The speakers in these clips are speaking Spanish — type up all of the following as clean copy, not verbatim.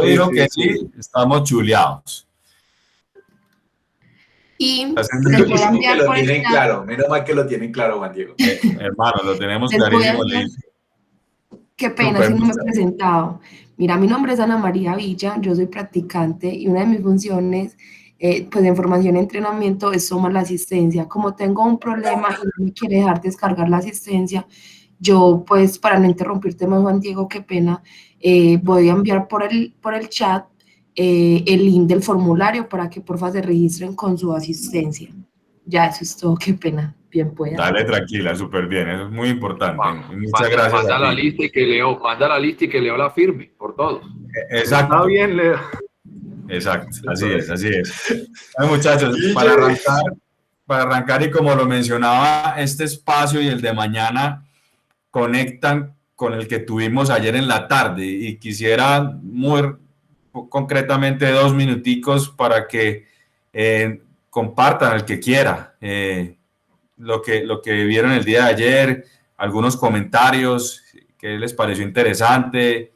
dijo que sí, estamos chuleados. Y les voy a enviar por el chat. Claro, menos mal que lo tienen claro, Juan Diego. Hermano, lo tenemos Les voy a clarísimo. enviar. Qué pena, si no me he presentado. Mira, mi nombre es Ana María Villa, yo soy practicante y una de mis funciones, pues de formación y entrenamiento, es tomar la asistencia. Como tengo un problema y no me quiere dejar descargar la asistencia, yo, pues, para no interrumpirte más, Juan Diego, qué pena, voy a enviar por el chat el link del formulario para que porfa se registren con su asistencia. Ya, eso es todo, qué pena. Bien pueda. Dale, tranquila, súper bien, eso es muy importante. Muchas gracias. Manda la lista y que Leo la firme, por todos. Exacto. Está bien, Leo. Exacto, así es. Bueno, muchachos, para arrancar y como lo mencionaba, este espacio y el de mañana conectan con el que tuvimos ayer en la tarde y quisiera muy concretamente 2 minuticos para que compartan el que quiera lo que vieron el día de ayer, algunos comentarios, qué les pareció interesante.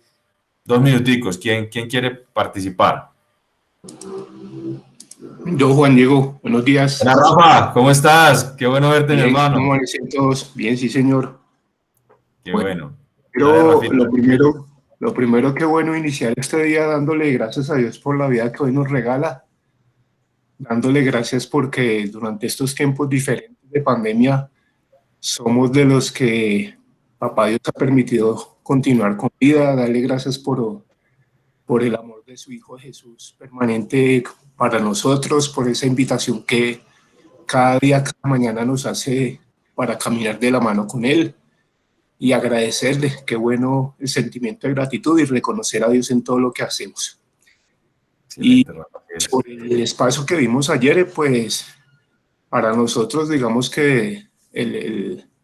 2 minuticos, ¿quién quiere participar? Yo, Juan Diego, buenos días. Hola, Rafa, ¿cómo estás? Qué bueno verte, bien, mi hermano. ¿cómo amanecen todos? Bien, sí, señor. Qué bueno. Pero lo primero que bueno iniciar este día dándole gracias a Dios por la vida que hoy nos regala, dándole gracias porque durante estos tiempos diferentes de pandemia somos de los que Papá Dios ha permitido continuar con vida, darle gracias por el amor de su Hijo Jesús permanente para nosotros, por esa invitación que cada día, cada mañana nos hace para caminar de la mano con Él y agradecerle. Qué bueno el sentimiento de gratitud y reconocer a Dios en todo lo que hacemos. Y por el espacio que vimos ayer, pues para nosotros digamos que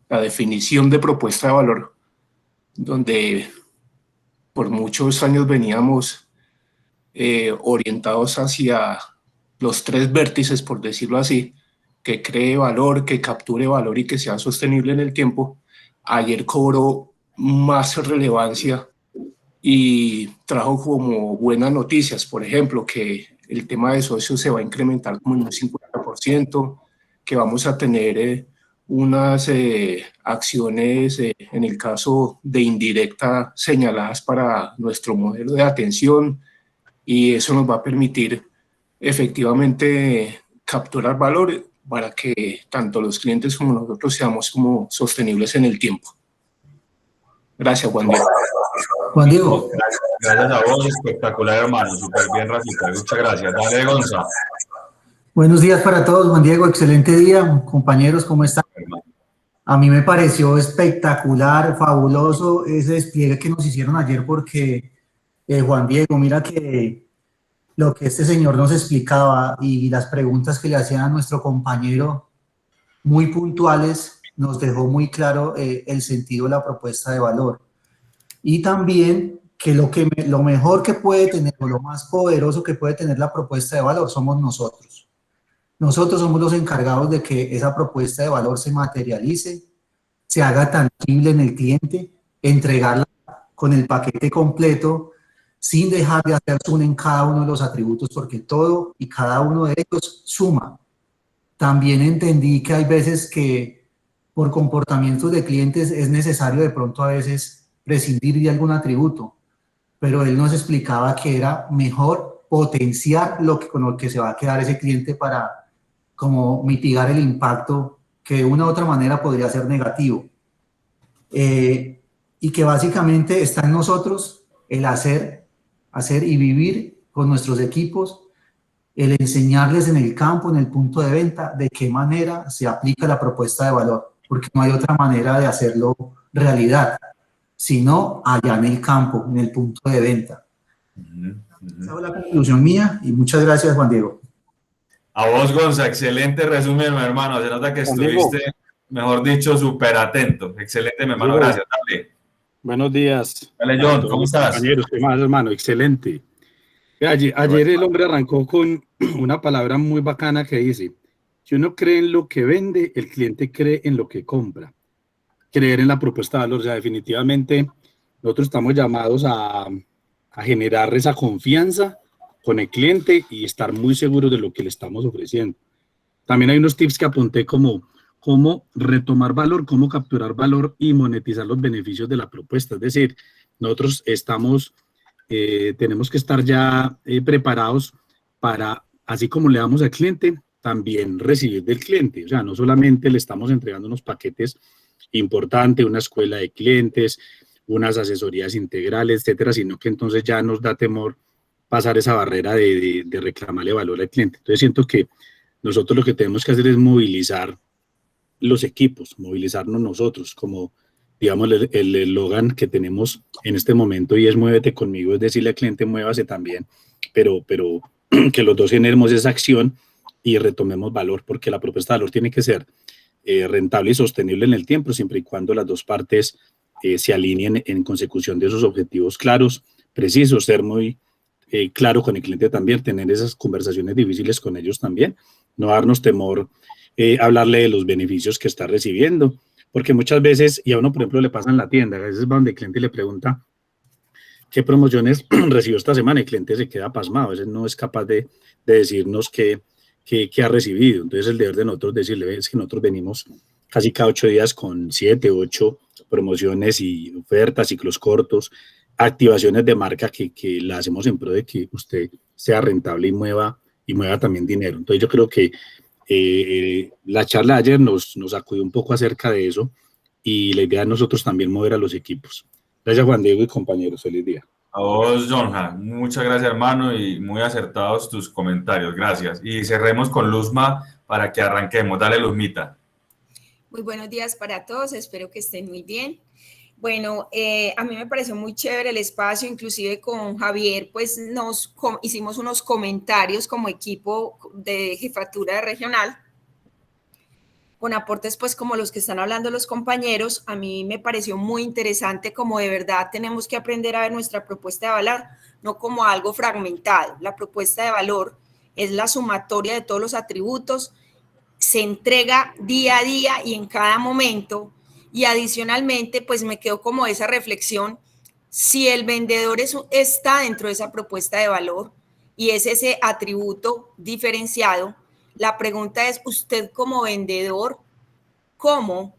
la definición de propuesta de valor, donde por muchos años veníamos orientados hacia los 3 vértices, por decirlo así, que cree valor, que capture valor y que sea sostenible en el tiempo, ayer cobró más relevancia y trajo como buenas noticias, por ejemplo, que el tema de socios se va a incrementar como en un 50%, que vamos a tener unas acciones, en el caso de indirecta, señaladas para nuestro modelo de atención, y eso nos va a permitir efectivamente capturar valor para que tanto los clientes como nosotros seamos como sostenibles en el tiempo. Gracias, Juan Diego. Juan Diego. Gracias a vos, espectacular, hermano, súper bien, Rafita, muchas gracias. Dale, Gonza. Buenos días para todos, Juan Diego, excelente día, compañeros, ¿cómo están? A mí me pareció espectacular, fabuloso ese despliegue que nos hicieron ayer porque, Juan Diego, mira que lo que este señor nos explicaba y las preguntas que le hacían a nuestro compañero, muy puntuales, nos dejó muy claro el sentido de la propuesta de valor. Y también que lo mejor que puede tener, o lo más poderoso que puede tener la propuesta de valor somos nosotros. Nosotros somos los encargados de que esa propuesta de valor se materialice, se haga tangible en el cliente, entregarla con el paquete completo, sin dejar de hacer zoom en cada uno de los atributos, porque todo y cada uno de ellos suma. También entendí que hay veces que por comportamientos de clientes es necesario de pronto a veces prescindir de algún atributo, pero él nos explicaba que era mejor potenciar con lo que se va a quedar ese cliente para como mitigar el impacto que de una u otra manera podría ser negativo. Y que básicamente está en nosotros el hacer y vivir con nuestros equipos, el enseñarles en el campo, en el punto de venta, de qué manera se aplica la propuesta de valor, porque no hay otra manera de hacerlo realidad, sino allá en el campo, en el punto de venta. Esa fue la conclusión mía y muchas gracias, Juan Diego. A vos, Gonza, excelente resumen, mi hermano. Se nota que estuviste, mejor dicho, súper atento. Excelente, mi hermano. Gracias. Dale. Buenos días. Dale, John, ¿cómo estás? Compañeros, ¿qué más, hermano? Excelente. Ayer el hombre arrancó con una palabra muy bacana que dice: si uno cree en lo que vende, el cliente cree en lo que compra. Creer en la propuesta de valor. O sea, definitivamente nosotros estamos llamados a a generar esa confianza con el cliente y estar muy seguros de lo que le estamos ofreciendo. También hay unos tips que apunté como cómo retomar valor, cómo capturar valor y monetizar los beneficios de la propuesta. Es decir, nosotros tenemos que estar ya preparados para, así como le damos al cliente, también recibir del cliente. O sea, no solamente le estamos entregando unos paquetes importantes, una escuela de clientes, unas asesorías integrales, etcétera, sino que entonces ya nos da temor pasar esa barrera de reclamarle valor al cliente. Entonces siento que nosotros lo que tenemos que hacer es movilizar los equipos, movilizarnos nosotros, como digamos el eslogan que tenemos en este momento y es muévete conmigo, es decirle al cliente muévase también, pero que los dos generemos esa acción y retomemos valor, porque la propuesta de valor tiene que ser rentable y sostenible en el tiempo, siempre y cuando las dos partes se alineen en consecución de esos objetivos claros, precisos, ser muy claro con el cliente también, tener esas conversaciones difíciles con ellos también, no darnos temor hablarle de los beneficios que está recibiendo, porque muchas veces, y a uno por ejemplo le pasa en la tienda, a veces va donde el cliente y le pregunta qué promociones recibió esta semana y el cliente se queda pasmado, a veces no es capaz de decirnos qué ha recibido. Entonces el deber de nosotros decirle es que nosotros venimos casi cada 8 días con 7, 8 promociones y ofertas, ciclos cortos, activaciones de marca que la hacemos en pro de que usted sea rentable y mueva también dinero. Entonces yo creo que la charla de ayer nos acudió un poco acerca de eso y la idea de nosotros también mover a los equipos. Gracias Juan Diego y compañeros, feliz día. A vos, Jonja, muchas gracias hermano y muy acertados tus comentarios, gracias. Y cerremos con Luzma para que arranquemos. Dale, Luzmita. Muy buenos días para todos, espero que estén muy bien. Bueno, a mí me pareció muy chévere el espacio, inclusive con Javier, pues hicimos unos comentarios como equipo de jefatura regional, con aportes pues como los que están hablando los compañeros. A mí me pareció muy interesante como de verdad tenemos que aprender a ver nuestra propuesta de valor, no como algo fragmentado. La propuesta de valor es la sumatoria de todos los atributos, se entrega día a día y en cada momento. Y adicionalmente, pues me quedó como esa reflexión, si el vendedor está dentro de esa propuesta de valor y es ese atributo diferenciado, la pregunta es, usted como vendedor, ¿cómo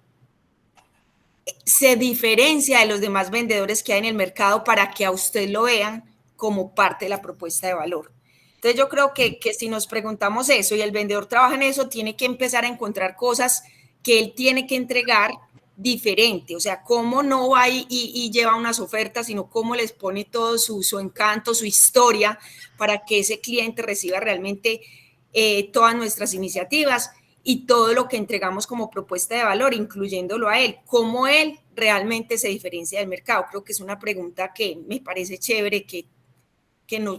se diferencia de los demás vendedores que hay en el mercado para que a usted lo vean como parte de la propuesta de valor? Entonces yo creo que si nos preguntamos eso y el vendedor trabaja en eso, tiene que empezar a encontrar cosas que él tiene que entregar diferente, o sea, cómo no va y lleva unas ofertas, sino cómo les pone todo su encanto, su historia, para que ese cliente reciba realmente todas nuestras iniciativas y todo lo que entregamos como propuesta de valor, incluyéndolo a él, cómo él realmente se diferencia del mercado. Creo que es una pregunta que me parece chévere, que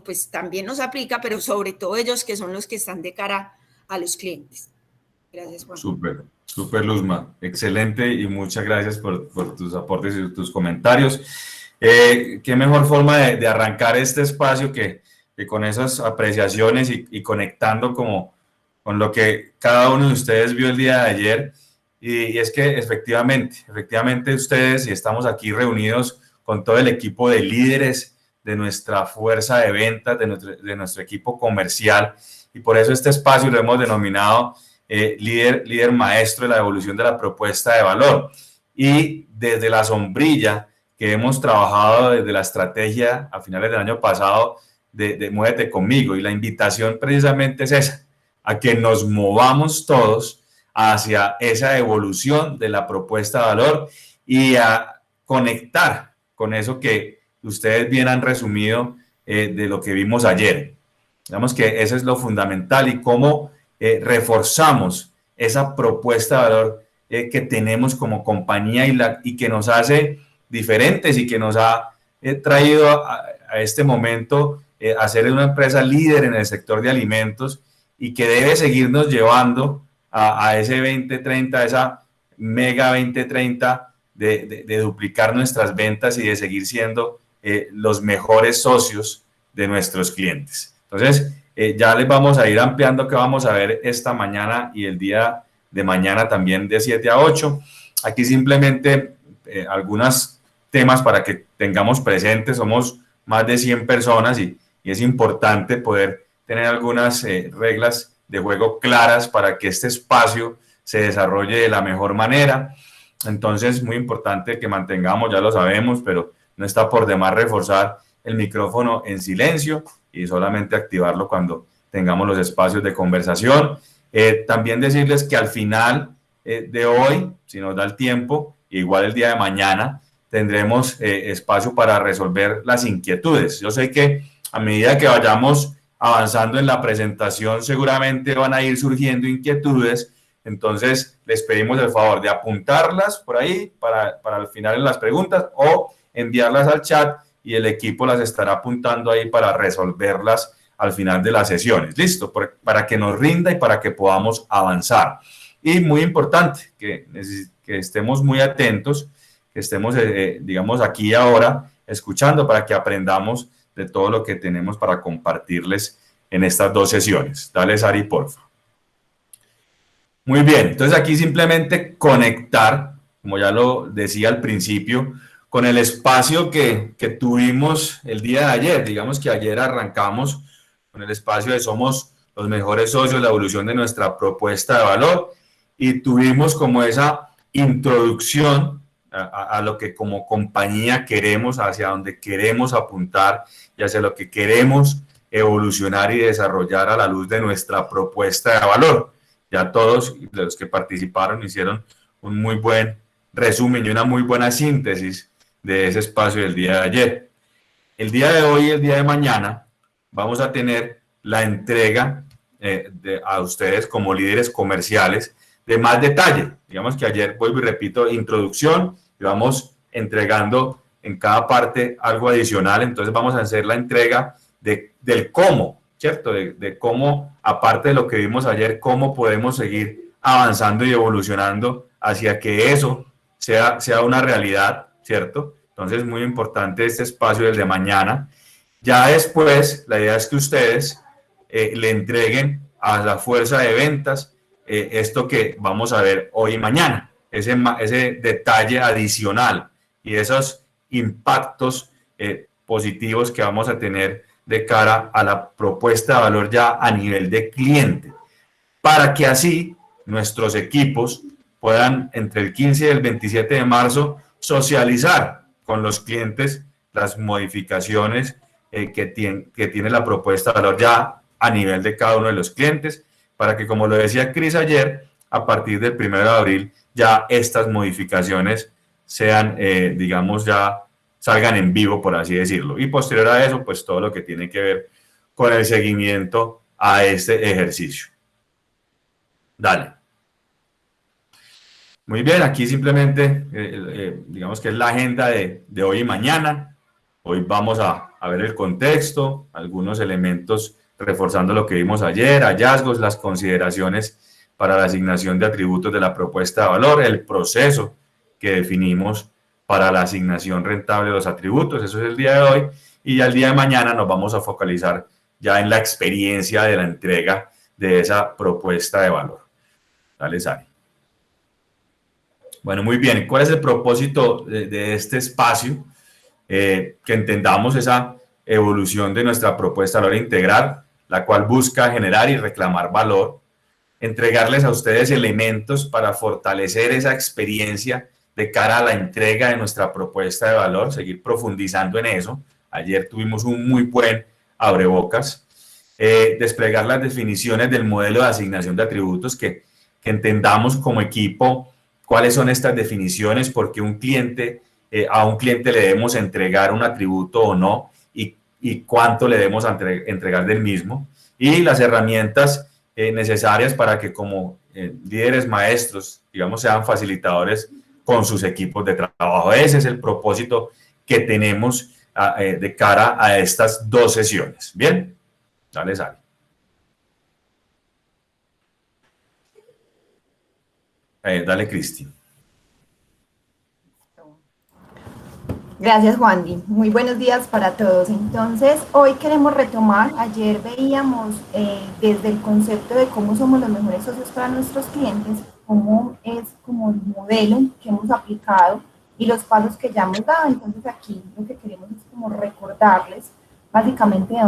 pues, también nos aplica, pero sobre todo ellos que son los que están de cara a los clientes. Gracias, Juan. Súper, Luzma. Excelente y muchas gracias por tus aportes y tus comentarios. Qué mejor forma de arrancar este espacio que con esas apreciaciones y conectando como con lo que cada uno de ustedes vio el día de ayer. Y es que efectivamente ustedes, y estamos aquí reunidos con todo el equipo de líderes de nuestra fuerza de ventas, de nuestro equipo comercial, y por eso este espacio lo hemos denominado líder maestro de la evolución de la propuesta de valor. Y desde la sombrilla que hemos trabajado desde la estrategia a finales del año pasado de Muévete Conmigo, y la invitación precisamente es esa, a que nos movamos todos hacia esa evolución de la propuesta de valor y a conectar con eso que ustedes bien han resumido de lo que vimos ayer. Digamos que eso es lo fundamental y cómo reforzamos esa propuesta de valor que tenemos como compañía y que nos hace diferentes y que nos ha traído a este momento a ser una empresa líder en el sector de alimentos y que debe seguirnos llevando a ese 2030, a esa mega 2030 de duplicar nuestras ventas y de seguir siendo los mejores socios de nuestros clientes. Entonces, ya les vamos a ir ampliando que vamos a ver esta mañana y el día de mañana también de 7 a 8. Aquí simplemente algunos temas para que tengamos presentes. Somos más de 100 personas y es importante poder tener algunas reglas de juego claras para que este espacio se desarrolle de la mejor manera. Entonces, muy importante que mantengamos, ya lo sabemos, pero no está por demás reforzar el micrófono en silencio y solamente activarlo cuando tengamos los espacios de conversación. También decirles que al final de hoy, si nos da el tiempo, igual el día de mañana, tendremos espacio para resolver las inquietudes. Yo sé que a medida que vayamos avanzando en la presentación, seguramente van a ir surgiendo inquietudes. Entonces, les pedimos el favor de apuntarlas por ahí para al final en las preguntas o enviarlas al chat y el equipo las estará apuntando ahí para resolverlas al final de las sesiones. ¿Listo? Para que nos rinda y para que podamos avanzar. Y muy importante que estemos muy atentos, que estemos, digamos, aquí y ahora escuchando para que aprendamos de todo lo que tenemos para compartirles en estas dos sesiones. Dale, Sari, porfa. Muy bien, entonces aquí simplemente conectar, como ya lo decía al principio, con el espacio que tuvimos el día de ayer. Digamos que ayer arrancamos con el espacio de Somos los mejores socios, la evolución de nuestra propuesta de valor, y tuvimos como esa introducción a lo que como compañía queremos, hacia donde queremos apuntar y hacia lo que queremos evolucionar y desarrollar a la luz de nuestra propuesta de valor. Ya todos los que participaron hicieron un muy buen resumen y una muy buena síntesis de ese espacio del día de ayer. El día de hoy y el día de mañana vamos a tener la entrega a ustedes como líderes comerciales de más detalle. Digamos que ayer, vuelvo y repito, introducción, y vamos entregando en cada parte algo adicional. Entonces vamos a hacer la entrega del cómo, ¿cierto? De cómo, aparte de lo que vimos ayer, cómo podemos seguir avanzando y evolucionando hacia que eso sea una realidad, ¿cierto? Entonces, muy importante este espacio del de mañana. Ya después, la idea es que ustedes le entreguen a la fuerza de ventas esto que vamos a ver hoy y mañana, ese detalle adicional y esos impactos positivos que vamos a tener de cara a la propuesta de valor ya a nivel de cliente, para que así nuestros equipos puedan entre el 15 y el 27 de marzo socializar con los clientes las modificaciones que tiene la propuesta de valor ya a nivel de cada uno de los clientes, para que, como lo decía Cris ayer, a partir del 1 de abril ya estas modificaciones sean, digamos, ya salgan en vivo, por así decirlo. Y posterior a eso, pues todo lo que tiene que ver con el seguimiento a este ejercicio. Dale. Muy bien, aquí simplemente, digamos que es la agenda de hoy y mañana. Hoy vamos a ver el contexto, algunos elementos reforzando lo que vimos ayer, hallazgos, las consideraciones para la asignación de atributos de la propuesta de valor, el proceso que definimos para la asignación rentable de los atributos. Eso es el día de hoy. Y ya el día de mañana nos vamos a focalizar ya en la experiencia de la entrega de esa propuesta de valor. Dale, Sari. Bueno, muy bien. ¿Cuál es el propósito de este espacio? Que entendamos esa evolución de nuestra propuesta de valor integral, la cual busca generar y reclamar valor, entregarles a ustedes elementos para fortalecer esa experiencia de cara a la entrega de nuestra propuesta de valor, seguir profundizando en eso. Ayer tuvimos un muy buen abrebocas. Desplegar las definiciones del modelo de asignación de atributos, que entendamos como equipo cuáles son estas definiciones, porque a un cliente le debemos entregar un atributo o no, y cuánto le debemos entregar del mismo, y las herramientas necesarias para que como líderes maestros, digamos, sean facilitadores con sus equipos de trabajo. Ese es el propósito que tenemos de cara a estas dos sesiones. Bien, dale, Sari. Dale, Cristi. Gracias, Juan. Muy buenos días para todos. Entonces, hoy queremos retomar, ayer veíamos desde el concepto de cómo somos los mejores socios para nuestros clientes, cómo es como el modelo que hemos aplicado y los pasos que ya hemos dado. Entonces aquí lo que queremos es como recordarles básicamente de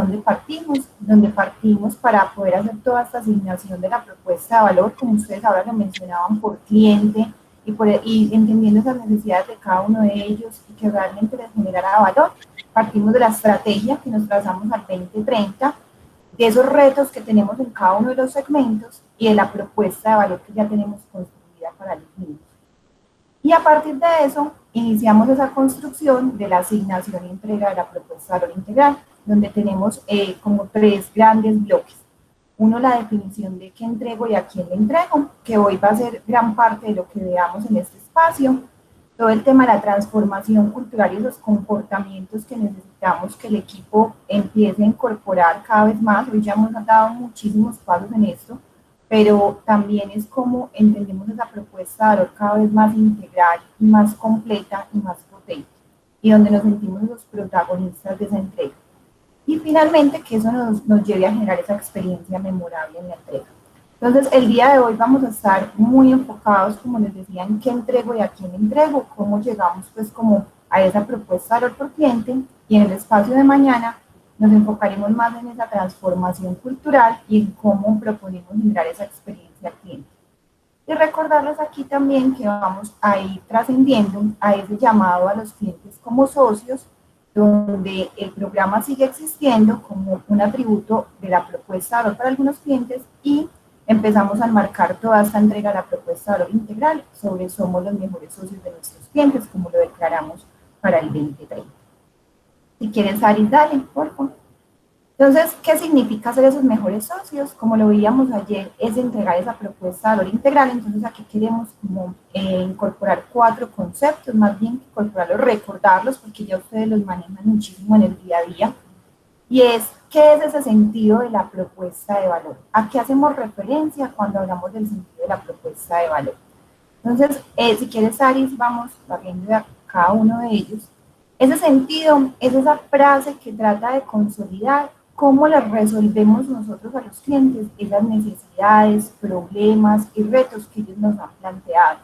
dónde partimos para poder hacer toda esta asignación de la propuesta de valor, como ustedes ahora lo mencionaban, por cliente y entendiendo esas necesidades de cada uno de ellos y que realmente les generara valor. Partimos de la estrategia que nos trazamos al 2030, de esos retos que tenemos en cada uno de los segmentos y de la propuesta de valor que ya tenemos construida para los niños. Y a partir de eso, iniciamos esa construcción de la asignación y entrega de la propuesta de valor integral, donde tenemos como 3 grandes bloques. Uno, la definición de qué entrego y a quién le entrego, que hoy va a ser gran parte de lo que veamos en este espacio. Todo el tema de la transformación cultural y esos comportamientos que necesitamos que el equipo empiece a incorporar cada vez más. Hoy ya hemos dado muchísimos pasos en esto, pero también es como entendemos esa propuesta de valor cada vez más integral, y más completa y más potente, y donde nos sentimos los protagonistas de esa entrega. Y finalmente, que eso nos lleve a generar esa experiencia memorable en la entrega. Entonces, el día de hoy vamos a estar muy enfocados, como les decía, en qué entrego y a quién entrego, cómo llegamos pues como a esa propuesta de valor por cliente, y en el espacio de mañana nos enfocaremos más en esa transformación cultural y en cómo proponemos generar esa experiencia al cliente. Y recordarles aquí también que vamos a ir trascendiendo a ese llamado a los clientes como socios, donde el programa sigue existiendo como un atributo de la propuesta de valor para algunos clientes y empezamos a enmarcar toda esta entrega de la propuesta de valor integral sobre somos los mejores socios de nuestros clientes, como lo declaramos para el 2030. Si quieren, Saris, dale, por favor. Entonces, ¿qué significa ser esos mejores socios? Como lo veíamos ayer, es entregar esa propuesta de valor integral. Entonces, aquí queremos como, incorporar 4 conceptos, más bien que incorporarlos, recordarlos, porque ya ustedes los manejan muchísimo en el día a día. Y es, ¿qué es ese sentido de la propuesta de valor? ¿A qué hacemos referencia cuando hablamos del sentido de la propuesta de valor? Entonces, si quieres, Aris, vamos barriendo a cada uno de ellos. Ese sentido es esa frase que trata de consolidar cómo les resolvemos nosotros a los clientes esas necesidades, problemas y retos que ellos nos han planteado.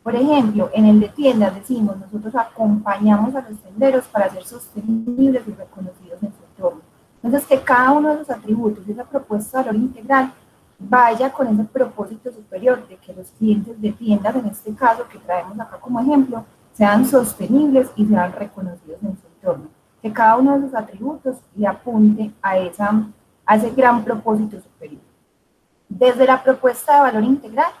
Por ejemplo, en el de tiendas decimos, nosotros acompañamos a los tenderos para ser sostenibles y reconocidos en su entorno. Entonces, que cada uno de los atributos de esa propuesta de valor integral vaya con ese propósito superior de que los clientes de tiendas, en este caso que traemos acá como ejemplo, sean sostenibles y sean reconocidos en su entorno. Que cada uno de esos atributos le apunte a ese gran propósito superior. Desde la propuesta de valor integral,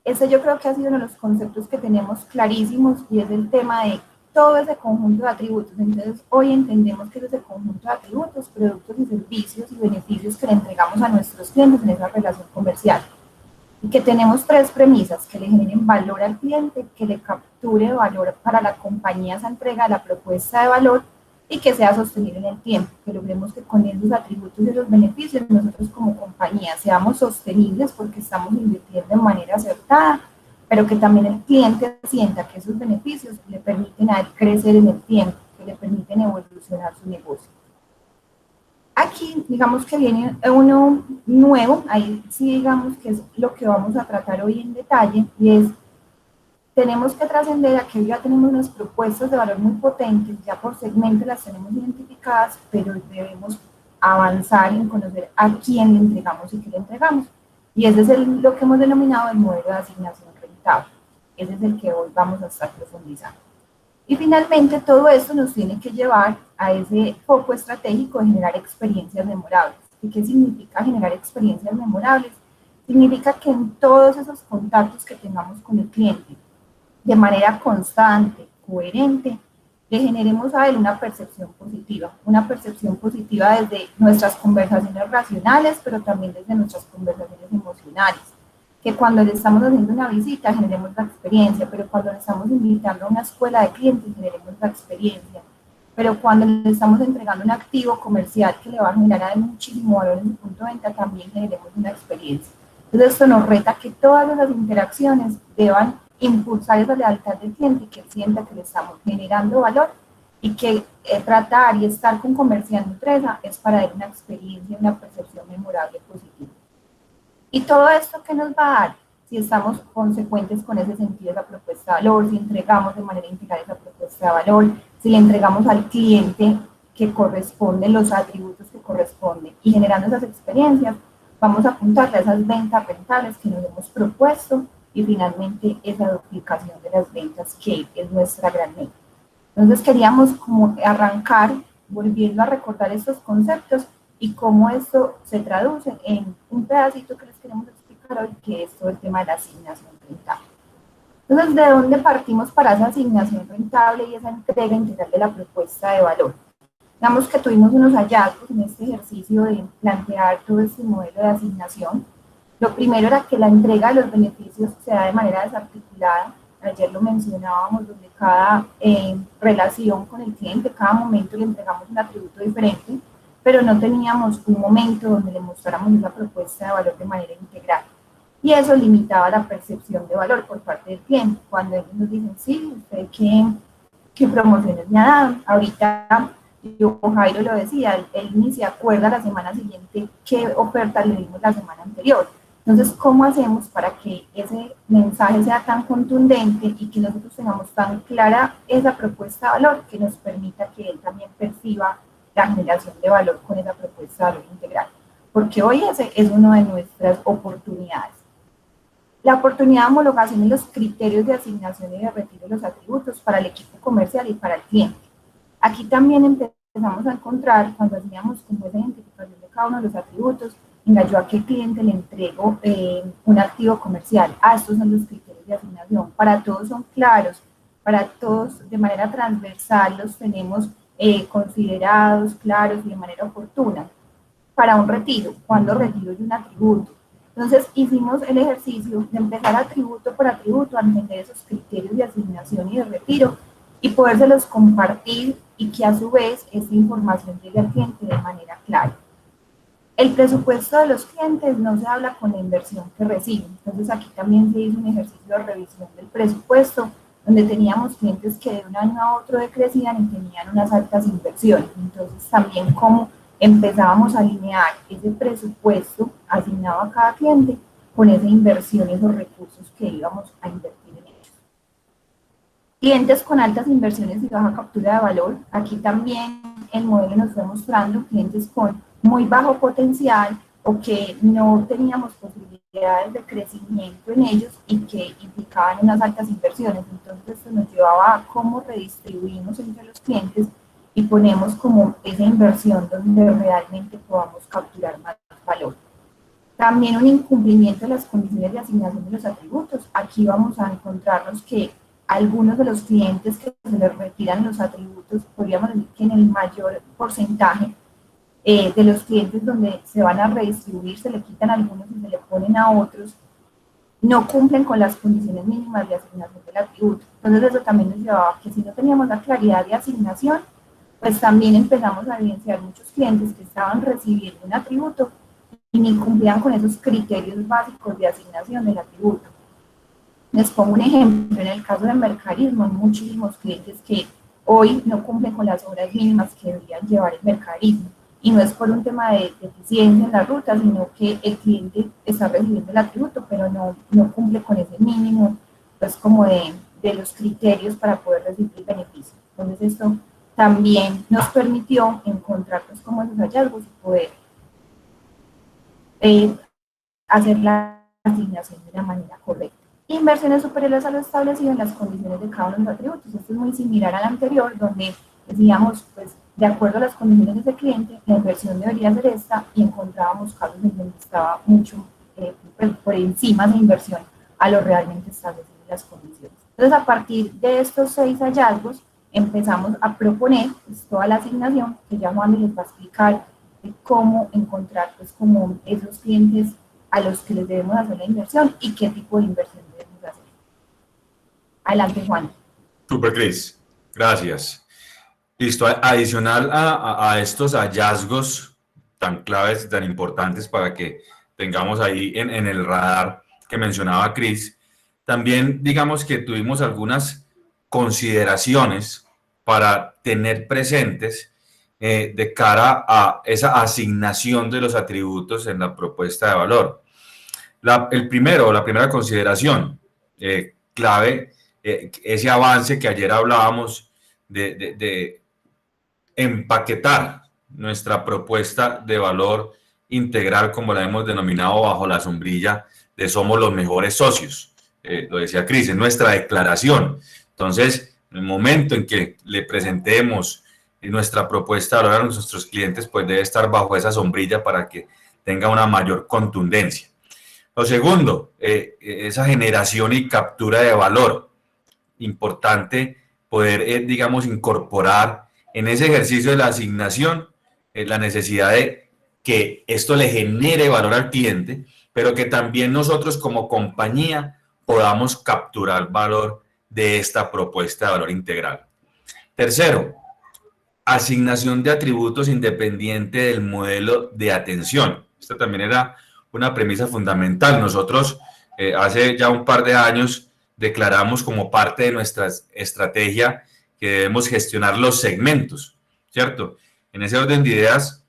ese yo creo que ha sido uno de los conceptos que tenemos clarísimos y es el tema de todo ese conjunto de atributos. Entonces, hoy entendemos que es ese conjunto de atributos, productos y servicios y beneficios que le entregamos a nuestros clientes en esa relación comercial. Y que tenemos 3 premisas, que le generen valor al cliente, que le capture valor para la compañía esa entrega de la propuesta de valor y que sea sostenible en el tiempo, que logremos que con esos atributos y los beneficios nosotros como compañía seamos sostenibles porque estamos invirtiendo de manera acertada, pero que también el cliente sienta que esos beneficios le permiten a él crecer en el tiempo, que le permiten evolucionar su negocio. Aquí, digamos que viene uno nuevo, ahí sí digamos que es lo que vamos a tratar hoy en detalle, y es, tenemos que trascender a que ya tenemos unas propuestas de valor muy potentes, ya por segmento las tenemos identificadas, pero debemos avanzar en conocer a quién le entregamos y qué le entregamos. Y ese es lo que hemos denominado el modelo de asignación rentable. Ese es el que hoy vamos a estar profundizando. Y finalmente todo esto nos tiene que llevar a ese foco estratégico de generar experiencias memorables. ¿Y qué significa generar experiencias memorables? Significa que en todos esos contactos que tengamos con el cliente, de manera constante, coherente, le generemos a él una percepción positiva desde nuestras conversaciones racionales, pero también desde nuestras conversaciones emocionales. Que cuando le estamos haciendo una visita generemos la experiencia, pero cuando le estamos invitando a una escuela de clientes generemos la experiencia, pero cuando le estamos entregando un activo comercial que le va a generar a él muchísimo valor en su punto de venta, también generemos una experiencia. Entonces esto nos reta que todas las interacciones deban impulsar esa lealtad del cliente y que él sienta que le estamos generando valor y que tratar y estar con Comercial Nutresa es para él una experiencia, una percepción memorable positiva. Y todo esto que nos va a dar si estamos consecuentes con ese sentido de la propuesta de valor, si entregamos de manera integral esa propuesta de valor, si le entregamos al cliente que corresponden los atributos que corresponden, y generando esas experiencias vamos a apuntarle a esas ventas rentables que nos hemos propuesto y finalmente esa duplicación de las ventas que es nuestra gran meta. Entonces queríamos como arrancar volviendo a recordar estos conceptos y cómo esto se traduce en un pedacito que les queremos explicar hoy, que es todo el tema de la asignación rentable. Entonces, ¿de dónde partimos para esa asignación rentable y esa entrega integral de la propuesta de valor? Digamos que tuvimos unos hallazgos en este ejercicio de plantear todo este modelo de asignación. Lo primero era que la entrega de los beneficios se da de manera desarticulada. Ayer lo mencionábamos, donde cada relación con el cliente, cada momento le entregamos un atributo diferente, pero no teníamos un momento donde le mostráramos esa propuesta de valor de manera integral. Y eso limitaba la percepción de valor por parte del cliente. Cuando ellos nos dicen, sí, ¿usted qué promociones me ha dado? Ahorita, Jairo lo decía, él ni se acuerda la semana siguiente qué oferta le dimos la semana anterior. Entonces, ¿cómo hacemos para que ese mensaje sea tan contundente y que nosotros tengamos tan clara esa propuesta de valor que nos permita que él también perciba la generación de valor con esa propuesta de valor integral? Porque hoy ese es una de nuestras oportunidades. La oportunidad de homologación y los criterios de asignación y de retiro de los atributos para el equipo comercial y para el cliente. Aquí también empezamos a encontrar, cuando hacíamos como esa identificación de cada uno de los atributos, venga, yo a qué cliente le entrego un activo comercial. Estos son los criterios de asignación. Para todos son claros, para todos de manera transversal los tenemos considerados, claros y de manera oportuna. Para un retiro, ¿cuándo retiro yo un atributo? Entonces hicimos el ejercicio de empezar atributo por atributo a entender esos criterios de asignación y de retiro y podérselos compartir y que a su vez esta información llegue al cliente de manera clara. El presupuesto de los clientes no se habla con la inversión que reciben. Entonces aquí también se hizo un ejercicio de revisión del presupuesto, donde teníamos clientes que de un año a otro decrecían y tenían unas altas inversiones. Entonces también cómo empezábamos a alinear ese presupuesto asignado a cada cliente con esa inversión, esos recursos que íbamos a invertir en ellos. Clientes con altas inversiones y baja captura de valor. Aquí también el modelo nos fue mostrando clientes con muy bajo potencial o que no teníamos posibilidades de crecimiento en ellos y que implicaban unas altas inversiones. Entonces esto nos llevaba a cómo redistribuimos entre los clientes y ponemos como esa inversión donde realmente podamos capturar más valor. También un incumplimiento de las condiciones de asignación de los atributos. Aquí vamos a encontrarnos que algunos de los clientes que se les retiran los atributos, podríamos decir que en el mayor porcentaje de los clientes donde se van a redistribuir, se le quitan algunos y se le ponen a otros, no cumplen con las condiciones mínimas de asignación del atributo. Entonces eso también nos llevaba a que si no teníamos la claridad de asignación, pues también empezamos a evidenciar muchos clientes que estaban recibiendo un atributo y ni cumplían con esos criterios básicos de asignación del atributo. Les pongo un ejemplo, en el caso del mercadismo, hay muchísimos clientes que hoy no cumplen con las horas mínimas que deberían llevar el mercadismo. Y no es por un tema de eficiencia en la ruta, sino que el cliente está recibiendo el atributo, pero no cumple con ese mínimo, pues como de los criterios para poder recibir el beneficio. Entonces esto también nos permitió encontrar pues como esos hallazgos y poder hacer la asignación de la manera correcta. Inversiones superiores a lo establecido en las condiciones de cada uno de los atributos. Esto es muy similar al anterior, donde decíamos, pues, de acuerdo a las condiciones de ese cliente, la inversión debería ser esta, y encontrábamos casos en donde estaba mucho por encima de inversión a lo realmente establecido en las condiciones. Entonces, a partir de estos 6 hallazgos, empezamos a proponer pues, toda la asignación, que ya Juan les va a explicar de cómo encontrar pues, como esos clientes a los que les debemos hacer la inversión y qué tipo de inversión debemos hacer. Adelante, Juan. Super, Cris. Gracias. Listo. Adicional a estos hallazgos tan claves, tan importantes para que tengamos ahí en el radar que mencionaba Cris, también digamos que tuvimos algunas consideraciones para tener presentes de cara a esa asignación de los atributos en la propuesta de valor. La primera consideración clave, ese avance que ayer hablábamos de empaquetar nuestra propuesta de valor integral, como la hemos denominado bajo la sombrilla de Somos los Mejores Socios. Lo decía Cris, en nuestra declaración. Entonces, en el momento en que le presentemos nuestra propuesta de valor a nuestros clientes, pues debe estar bajo esa sombrilla para que tenga una mayor contundencia. Lo segundo, esa generación y captura de valor. Importante poder, digamos, incorporar en ese ejercicio de la asignación la necesidad de que esto le genere valor al cliente, pero que también nosotros como compañía podamos capturar valor de esta propuesta de valor integral. Tercero, asignación de atributos independiente del modelo de atención. Esta también era una premisa fundamental. Nosotros hace ya un par de años declaramos como parte de nuestra estrategia que debemos gestionar los segmentos, ¿cierto? En ese orden de ideas,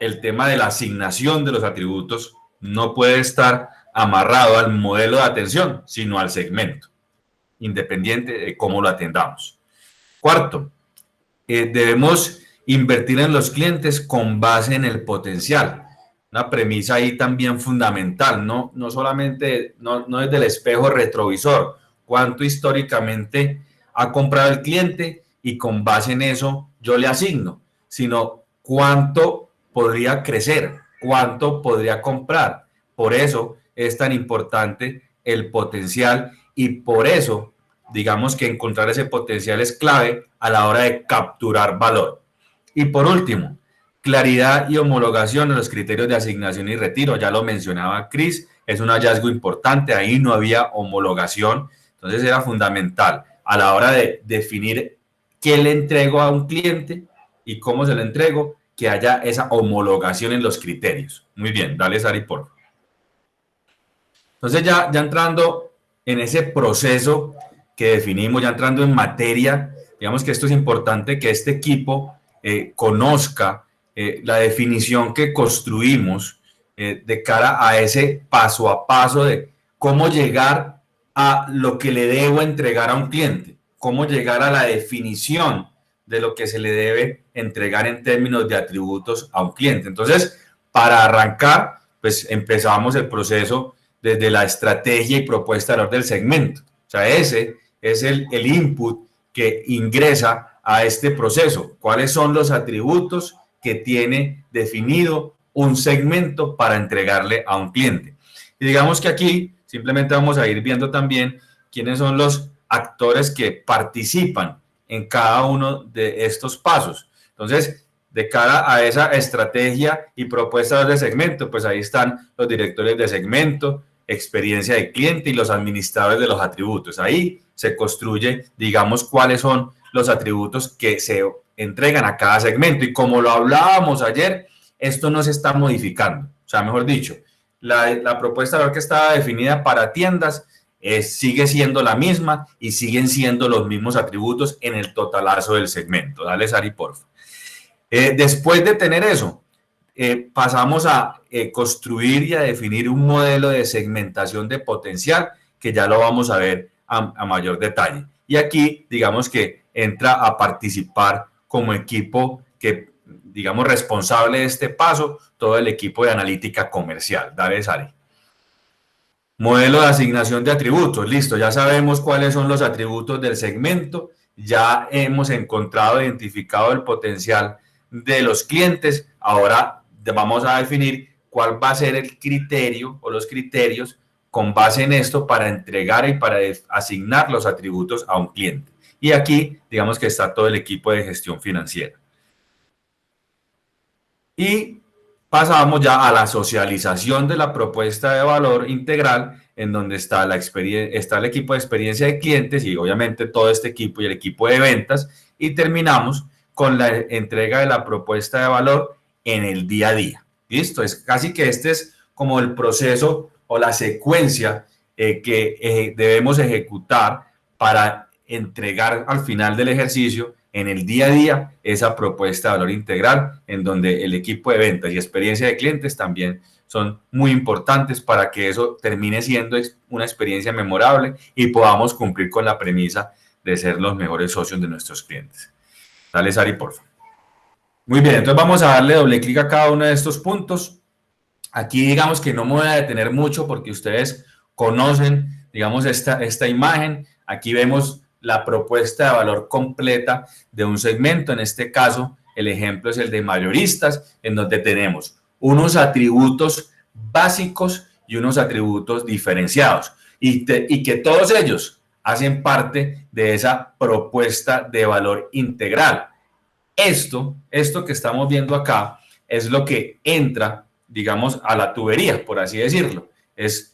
el tema de la asignación de los atributos no puede estar amarrado al modelo de atención, sino al segmento, independiente de cómo lo atendamos. Cuarto, debemos invertir en los clientes con base en el potencial. Una premisa ahí también fundamental, no solamente, no desde el espejo retrovisor, cuánto históricamente ha comprado el cliente y con base en eso yo le asigno, sino cuánto podría crecer, cuánto podría comprar. Por eso es tan importante el potencial y por eso, digamos que encontrar ese potencial es clave a la hora de capturar valor. Y por último, claridad y homologación en los criterios de asignación y retiro. Ya lo mencionaba Cris, es un hallazgo importante, ahí no había homologación, entonces era fundamental a la hora de definir qué le entrego a un cliente y cómo se lo entrego, que haya esa homologación en los criterios. Muy bien, dale Sari, por favor. Entonces ya entrando en ese proceso que definimos, ya entrando en materia, digamos que esto es importante que este equipo conozca la definición que construimos de cara a ese paso a paso de cómo llegar a lo que le debo entregar a un cliente, cómo llegar a la definición de lo que se le debe entregar en términos de atributos a un cliente. Entonces, para arrancar, pues empezamos el proceso desde la estrategia y propuesta de valor del segmento. O sea, ese es el input que ingresa a este proceso. ¿Cuáles son los atributos que tiene definido un segmento para entregarle a un cliente? Y digamos que aquí simplemente vamos a ir viendo también quiénes son los actores que participan en cada uno de estos pasos. Entonces, de cara a esa estrategia y propuestas de segmento, pues ahí están los directores de segmento, experiencia de cliente y los administradores de los atributos. Ahí se construye, digamos, cuáles son los atributos que se entregan a cada segmento. Y como lo hablábamos ayer, esto no se está modificando. O sea, mejor dicho, la propuesta de valor que estaba definida para tiendas sigue siendo la misma y siguen siendo los mismos atributos en el totalazo del segmento. Dale, Sari, porfa. Después de tener eso, pasamos a construir y a definir un modelo de segmentación de potencial que ya lo vamos a ver a mayor detalle. Y aquí, digamos que entra a participar como equipo que, digamos, responsable de este paso, todo el equipo de analítica comercial. Dale, Sari. Modelo de asignación de atributos. Listo, ya sabemos cuáles son los atributos del segmento, ya hemos encontrado, identificado el potencial de los clientes. Ahora vamos a definir cuál va a ser el criterio o los criterios con base en esto para entregar y para asignar los atributos a un cliente. Y aquí, digamos que está todo el equipo de gestión financiera. Y pasamos ya a la socialización de la propuesta de valor integral, en donde está el equipo de experiencia de clientes y obviamente todo este equipo y el equipo de ventas. Y terminamos con la entrega de la propuesta de valor en el día a día. ¿Listo? Es casi que este es como el proceso o la secuencia que debemos ejecutar para entregar al final del ejercicio en el día a día esa propuesta de valor integral, en donde el equipo de ventas y experiencia de clientes también son muy importantes para que eso termine siendo una experiencia memorable y podamos cumplir con la premisa de ser los mejores socios de nuestros clientes. Dale, Sari, por favor. Muy bien, entonces vamos a darle doble clic a cada uno de estos puntos. Aquí digamos que no me voy a detener mucho porque ustedes conocen, digamos, esta imagen. Aquí vemos la propuesta de valor completa de un segmento. En este caso, el ejemplo es el de mayoristas, en donde tenemos unos atributos básicos y unos atributos diferenciados. Y que todos ellos hacen parte de esa propuesta de valor integral. Esto que estamos viendo acá es lo que entra, digamos, a la tubería, por así decirlo.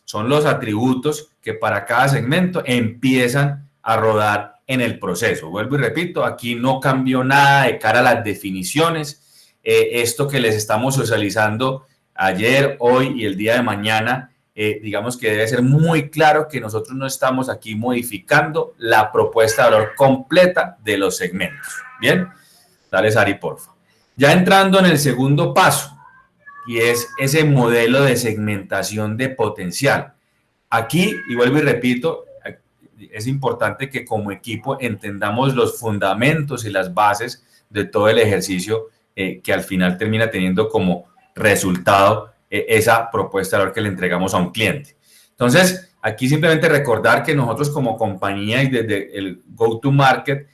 Son los atributos que para cada segmento empiezan a rodar en el proceso. Vuelvo y repito, aquí no cambió nada de cara a las definiciones. Esto que les estamos socializando ayer, hoy y el día de mañana, digamos que debe ser muy claro que nosotros no estamos aquí modificando la propuesta de valor completa de los segmentos. ¿Bien? Dale, Sari, porfa. Ya entrando en el segundo paso, y es ese modelo de segmentación de potencial. Aquí, y vuelvo y repito, es importante que como equipo entendamos los fundamentos y las bases de todo el ejercicio que al final termina teniendo como resultado esa propuesta de valor que le entregamos a un cliente. Entonces, aquí simplemente recordar que nosotros como compañía y desde el go-to-market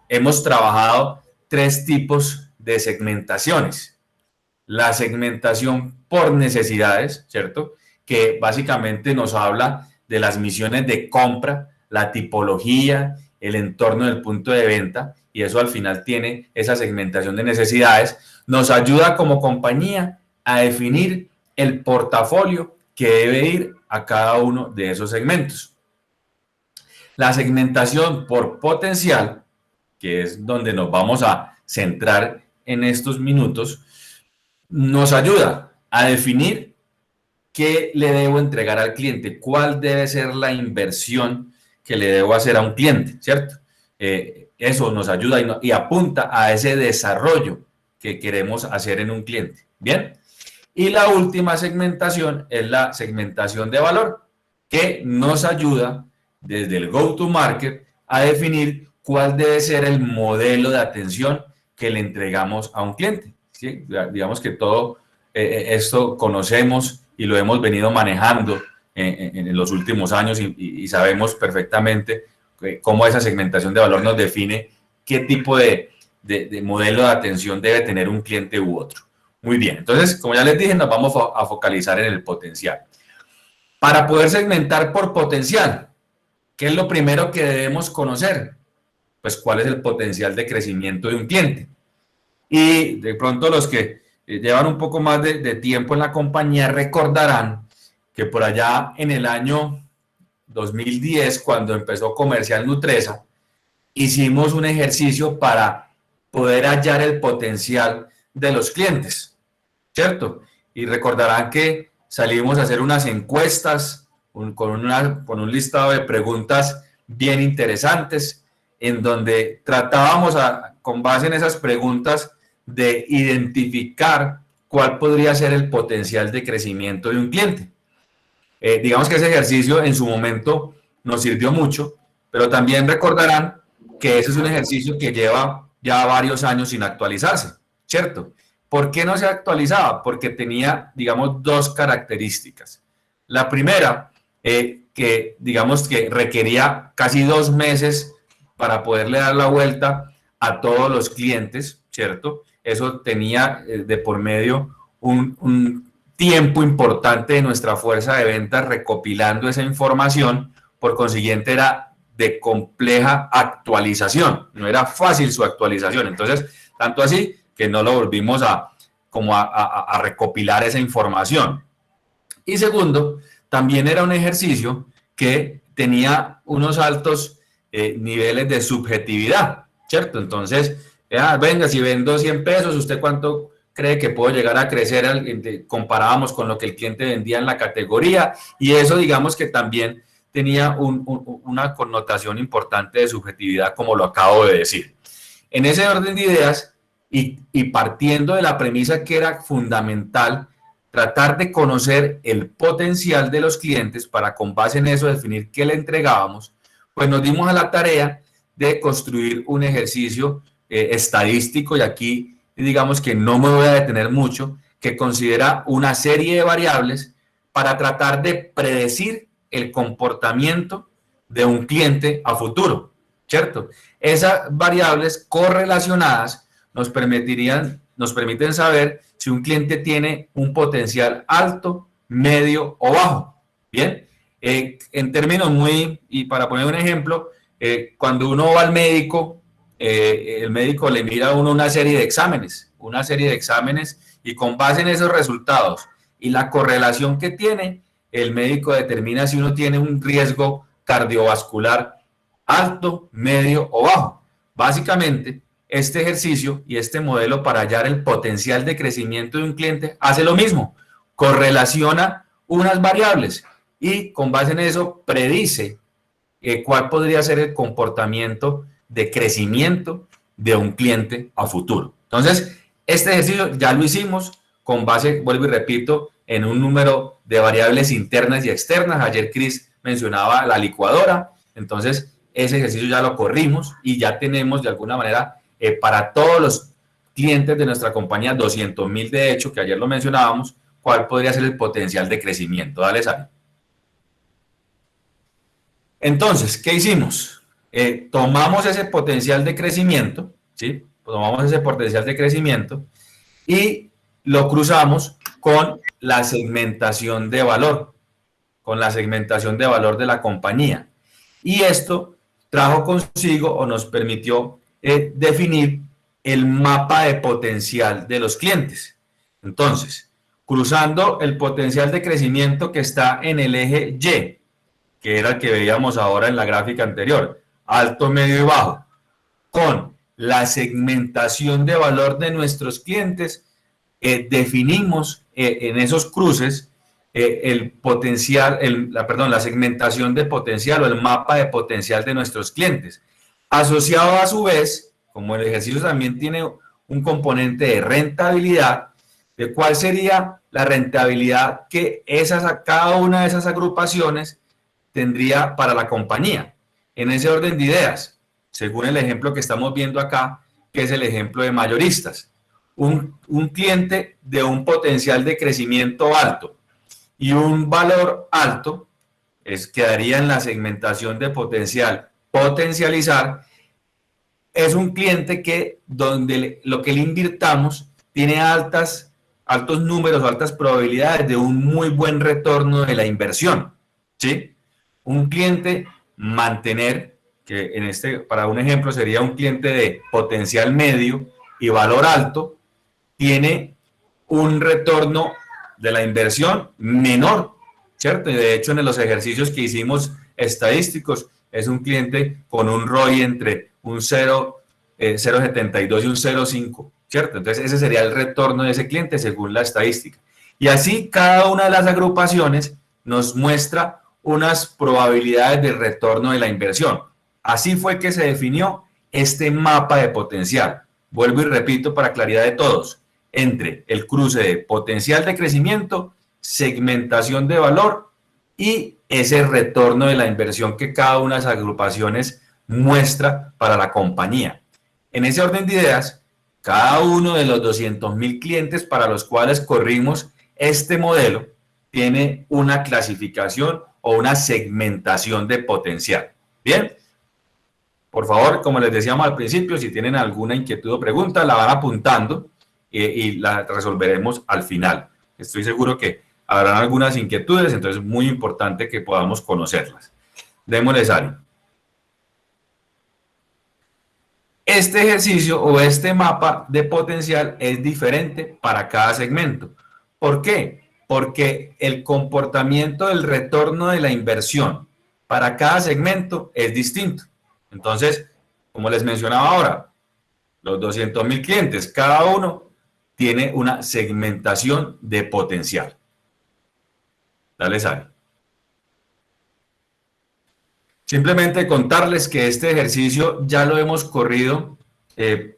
hemos trabajado 3 tipos de segmentaciones. La segmentación por necesidades, ¿cierto? Que básicamente nos habla de las misiones de compra, la tipología, el entorno del punto de venta, y eso al final tiene esa segmentación de necesidades. Nos ayuda como compañía a definir el portafolio que debe ir a cada uno de esos segmentos. La segmentación por potencial, que es donde nos vamos a centrar en estos minutos, nos ayuda a definir qué le debo entregar al cliente, cuál debe ser la inversión que le debo hacer a un cliente, ¿cierto? Eso nos ayuda y apunta a ese desarrollo que queremos hacer en un cliente, ¿bien? Y la última segmentación es la segmentación de valor, que nos ayuda desde el go-to-market a definir cuál debe ser el modelo de atención que le entregamos a un cliente. ¿Sí? Digamos que todo esto conocemos y lo hemos venido manejando en los últimos años y sabemos perfectamente cómo esa segmentación de valor nos define qué tipo de modelo de atención debe tener un cliente u otro. Muy bien, entonces, como ya les dije, nos vamos a focalizar en el potencial. Para poder segmentar por potencial, ¿qué es lo primero que debemos conocer? Pues cuál es el potencial de crecimiento de un cliente. Y de pronto los que llevan un poco más de tiempo en la compañía recordarán que por allá en el año 2010, cuando empezó Comercial Nutresa, hicimos un ejercicio para poder hallar el potencial de los clientes, ¿cierto? Y recordarán que salimos a hacer unas encuestas con un listado de preguntas bien interesantes, en donde tratábamos con base en esas preguntas de identificar cuál podría ser el potencial de crecimiento de un cliente. Digamos que ese ejercicio en su momento nos sirvió mucho, pero también recordarán que ese es un ejercicio que lleva ya varios años sin actualizarse, ¿cierto? ¿Por qué no se actualizaba? Porque tenía, digamos, 2 características. La primera, que digamos que requería casi 2 meses para poderle dar la vuelta a todos los clientes, ¿cierto? Eso tenía de por medio un tiempo importante de nuestra fuerza de ventas recopilando esa información, por consiguiente era de compleja actualización, no era fácil su actualización, entonces, tanto así que no lo volvimos a recopilar esa información. Y segundo, también era un ejercicio que tenía unos altos niveles de subjetividad, ¿cierto? Entonces, venga, si vendo 100 pesos, ¿usted cuánto cree que puedo llegar a crecer? Comparábamos con lo que el cliente vendía en la categoría, y eso digamos que también tenía una connotación importante de subjetividad, como lo acabo de decir. en ese orden de ideas y partiendo de la premisa que era fundamental, tratar de conocer el potencial de los clientes para con base en eso definir qué le entregábamos, pues nos dimos a la tarea de construir un ejercicio estadístico, y aquí digamos que no me voy a detener mucho, que considera una serie de variables para tratar de predecir el comportamiento de un cliente a futuro, ¿cierto? Esas variables correlacionadas nos permiten saber si un cliente tiene un potencial alto, medio o bajo. Bien, en términos y para poner un ejemplo, cuando uno va al médico, el médico le mira a uno una serie de exámenes, y con base en esos resultados y la correlación que tiene, el médico determina si uno tiene un riesgo cardiovascular alto, medio o bajo. Básicamente, este ejercicio y este modelo para hallar el potencial de crecimiento de un cliente hace lo mismo, correlaciona unas variables y con base en eso predice cuál podría ser el comportamiento de crecimiento de un cliente a futuro. Entonces, este ejercicio ya lo hicimos con base, vuelvo y repito, en un número de variables internas y externas. Ayer Cris mencionaba la licuadora, entonces ese ejercicio ya lo corrimos y ya tenemos de alguna manera para todos los clientes de nuestra compañía, 200.000 de hecho, que ayer lo mencionábamos, cuál podría ser el potencial de crecimiento. Dale, Sari. Entonces, ¿qué hicimos? Tomamos ese potencial de crecimiento, ¿sí? Tomamos ese potencial de crecimiento y lo cruzamos con la segmentación de valor, de la compañía. Y esto trajo consigo o nos permitió definir el mapa de potencial de los clientes. Entonces, cruzando el potencial de crecimiento que está en el eje Y, que era el que veíamos ahora en la gráfica anterior, alto, medio y bajo, con la segmentación de valor de nuestros clientes, definimos en esos cruces la segmentación de potencial o el mapa de potencial de nuestros clientes. Asociado a su vez, como el ejercicio también tiene un componente de rentabilidad, de cuál sería la rentabilidad que cada una de esas agrupaciones tendría para la compañía. En ese orden de ideas, según el ejemplo que estamos viendo acá, que es el ejemplo de mayoristas. Un cliente de un potencial de crecimiento alto y un valor alto quedaría en la segmentación de potencializar, es un cliente que donde lo que le invirtamos tiene altos números, altas probabilidades de un muy buen retorno de la inversión, ¿sí? Un cliente mantener, que para un ejemplo sería un cliente de potencial medio y valor alto, tiene un retorno de la inversión menor, ¿cierto? Y de hecho en los ejercicios que hicimos estadísticos es un cliente con un ROI entre un 0,72 y un 0,5, ¿cierto? Entonces ese sería el retorno de ese cliente según la estadística. Y así cada una de las agrupaciones nos muestra unas probabilidades de retorno de la inversión. Así fue que se definió este mapa de potencial. Vuelvo y repito para claridad de todos, entre el cruce de potencial de crecimiento, segmentación de valor y ese retorno de la inversión que cada una de las agrupaciones muestra para la compañía. En ese orden de ideas, cada uno de los 200.000 clientes para los cuales corrimos este modelo tiene una clasificación o una segmentación de potencial. Bien, por favor, como les decíamos al principio, si tienen alguna inquietud o pregunta, la van apuntando y la resolveremos al final. Estoy seguro que habrán algunas inquietudes, entonces es muy importante que podamos conocerlas. Démosle, Sari. Este ejercicio o este mapa de potencial es diferente para cada segmento. ¿Por qué? Porque el comportamiento del retorno de la inversión para cada segmento es distinto. Entonces, como les mencionaba ahora, los 200.000 clientes, cada uno tiene una segmentación de potencial. Dale, Sari. Simplemente contarles que este ejercicio ya lo hemos corrido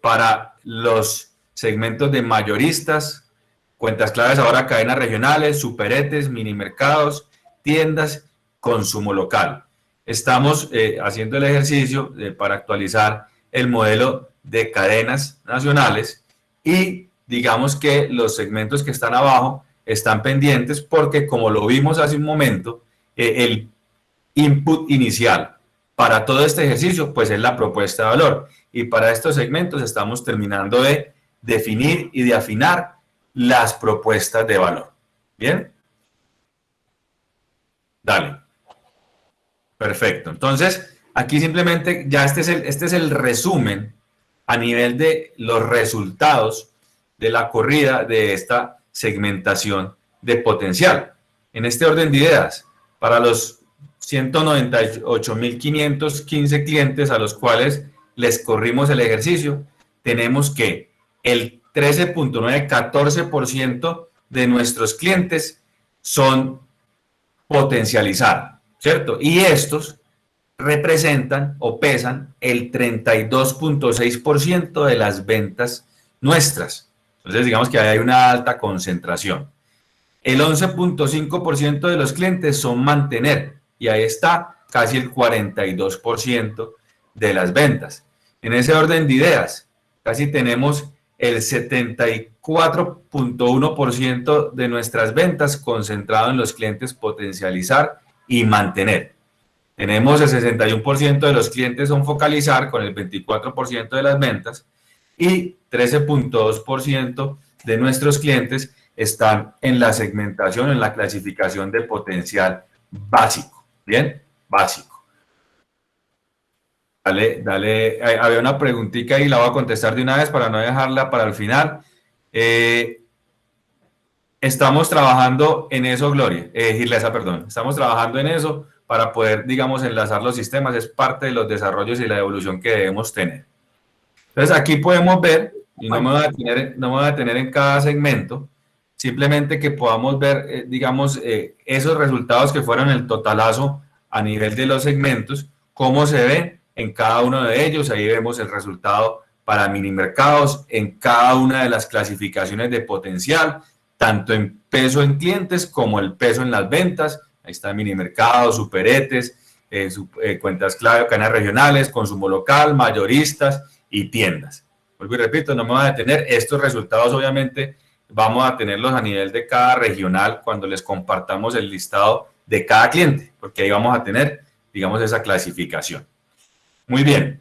para los segmentos de mayoristas, cuentas claves ahora, cadenas regionales, superetes, mini mercados, tiendas, consumo local. Estamos haciendo el ejercicio para actualizar el modelo de cadenas nacionales y digamos que los segmentos que están abajo están pendientes porque, como lo vimos hace un momento, el input inicial para todo este ejercicio pues es la propuesta de valor, y para estos segmentos estamos terminando de definir y de afinar las propuestas de valor. ¿Bien? Dale. Perfecto. Entonces, aquí simplemente ya este es el resumen a nivel de los resultados de la corrida de esta segmentación de potencial. En este orden de ideas, para los 198.515 clientes a los cuales les corrimos el ejercicio, tenemos que el 13.9, 14% de nuestros clientes son potencializar, ¿cierto? Y estos representan o pesan el 32.6% de las ventas nuestras. Entonces, digamos que hay una alta concentración. El 11.5% de los clientes son mantener, y ahí está casi el 42% de las ventas. En ese orden de ideas, casi tenemos el 74.1% de nuestras ventas concentrado en los clientes potencializar y mantener. Tenemos el 61% de los clientes son focalizar con el 24% de las ventas, y 13.2% de nuestros clientes están en la segmentación, en la clasificación de potencial básico. ¿Bien? Básico. Dale, había una preguntita y la voy a contestar de una vez para no dejarla para el final. Estamos trabajando en eso, Gloria, Girlesa, perdón. Estamos trabajando en eso para poder, digamos, enlazar los sistemas. Es parte de los desarrollos y la evolución que debemos tener. Entonces, aquí podemos ver, y no me voy a detener en cada segmento, simplemente que podamos ver, digamos, esos resultados que fueron el totalazo a nivel de los segmentos, cómo se ve en cada uno de ellos. Ahí vemos el resultado para mini mercados en cada una de las clasificaciones de potencial, tanto en peso en clientes como el peso en las ventas. Ahí está mini mercados, superetes, cuentas clave, cadenas regionales, consumo local, mayoristas y tiendas. Vuelvo y repito, no me voy a detener. Estos resultados obviamente vamos a tenerlos a nivel de cada regional cuando les compartamos el listado de cada cliente, porque ahí vamos a tener, digamos, esa clasificación. Muy bien.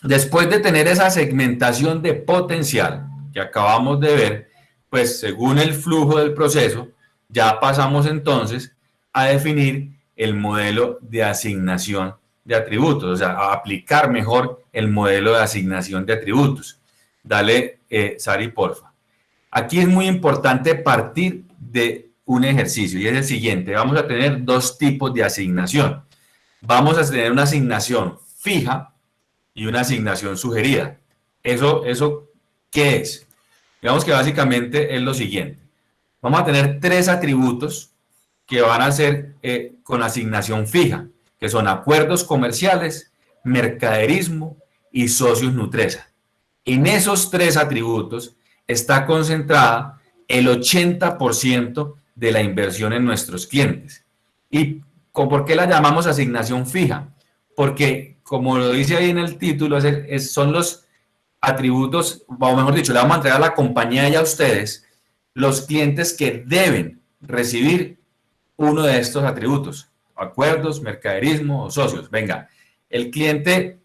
Después de tener esa segmentación de potencial que acabamos de ver, pues según el flujo del proceso, ya pasamos entonces a definir el modelo de asignación de atributos, o sea, a aplicar mejor el modelo de asignación de atributos. Dale, Sari, porfa. Aquí es muy importante partir de un ejercicio y es el siguiente. Vamos a tener dos tipos de asignación. Vamos a tener una asignación fija y una asignación sugerida. ¿Eso qué es? Digamos que básicamente es lo siguiente. Vamos a tener tres atributos que van a ser con asignación fija, que son acuerdos comerciales, mercaderismo y socios Nutresa. En esos tres atributos está concentrada el 80% de la inversión en nuestros clientes. ¿Y por qué la llamamos asignación fija? Porque, como lo dice ahí en el título, son los atributos, o mejor dicho, le vamos a entregar a la compañía y a ustedes los clientes que deben recibir uno de estos atributos: acuerdos, mercaderismo o socios. Venga, el cliente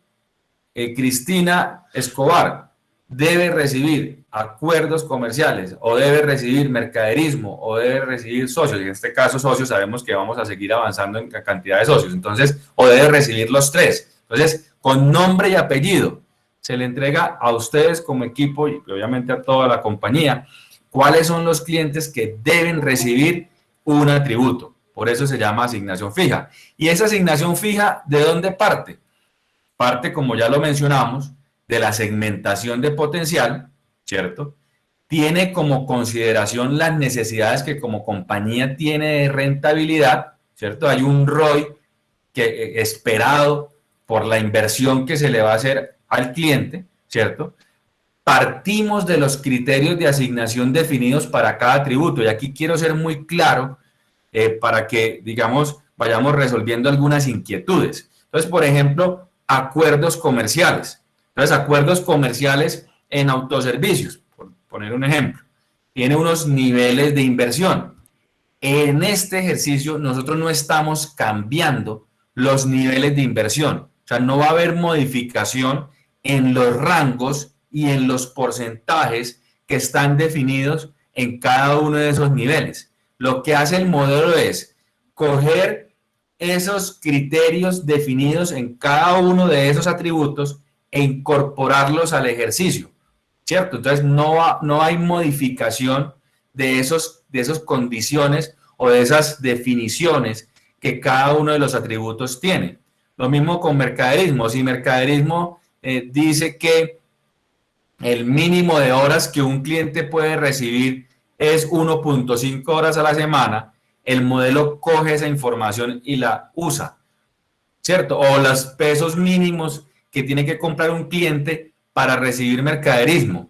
Cristina Escobar debe recibir acuerdos comerciales, o debe recibir mercaderismo, o debe recibir socios. En este caso, socios, sabemos que vamos a seguir avanzando en la cantidad de socios. Entonces, o debe recibir los tres. Entonces, con nombre y apellido, se le entrega a ustedes como equipo y obviamente a toda la compañía cuáles son los clientes que deben recibir un atributo. Por eso se llama asignación fija. Y esa asignación fija, ¿de dónde parte? Parte, como ya lo mencionamos, de la segmentación de potencial, ¿cierto? Tiene como consideración las necesidades que como compañía tiene de rentabilidad, ¿cierto? Hay un ROI esperado por la inversión que se le va a hacer al cliente, ¿cierto? Partimos de los criterios de asignación definidos para cada atributo. Y aquí quiero ser muy claro para que, digamos, vayamos resolviendo algunas inquietudes. Entonces, por ejemplo, acuerdos comerciales. Entonces, acuerdos comerciales en autoservicios, por poner un ejemplo, tiene unos niveles de inversión. En este ejercicio nosotros no estamos cambiando los niveles de inversión. O sea, no va a haber modificación en los rangos y en los porcentajes que están definidos en cada uno de esos niveles. Lo que hace el modelo es coger esos criterios definidos en cada uno de esos atributos e incorporarlos al ejercicio, ¿cierto? Entonces no hay modificación de esas condiciones o de esas definiciones que cada uno de los atributos tiene. Lo mismo con mercaderismo. Si mercaderismo dice que el mínimo de horas que un cliente puede recibir es 1.5 horas a la semana, el modelo coge esa información y la usa, ¿cierto? O los pesos mínimos que tiene que comprar un cliente para recibir mercaderismo.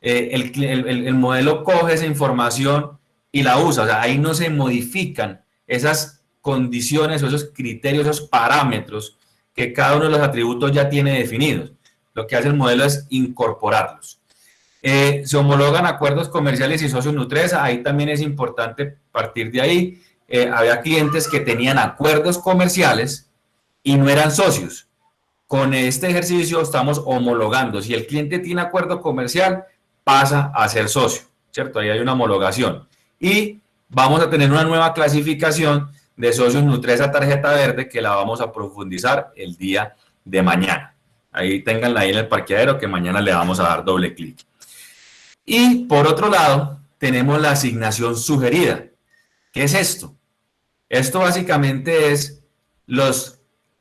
El modelo coge esa información y la usa. O sea, ahí no se modifican esas condiciones o esos criterios, esos parámetros que cada uno de los atributos ya tiene definidos. Lo que hace el modelo es incorporarlos. Se homologan acuerdos comerciales y socios Nutresa. Ahí también es importante partir de ahí. Había clientes que tenían acuerdos comerciales y no eran socios. Con este ejercicio estamos homologando. Si el cliente tiene acuerdo comercial, pasa a ser socio, ¿cierto? Ahí hay una homologación. Y vamos a tener una nueva clasificación de socios Nutresa tarjeta verde que la vamos a profundizar el día de mañana. Ahí ténganla ahí en el parqueadero que mañana le vamos a dar doble clic. Y por otro lado, tenemos la asignación sugerida. ¿Qué es esto? Esto básicamente es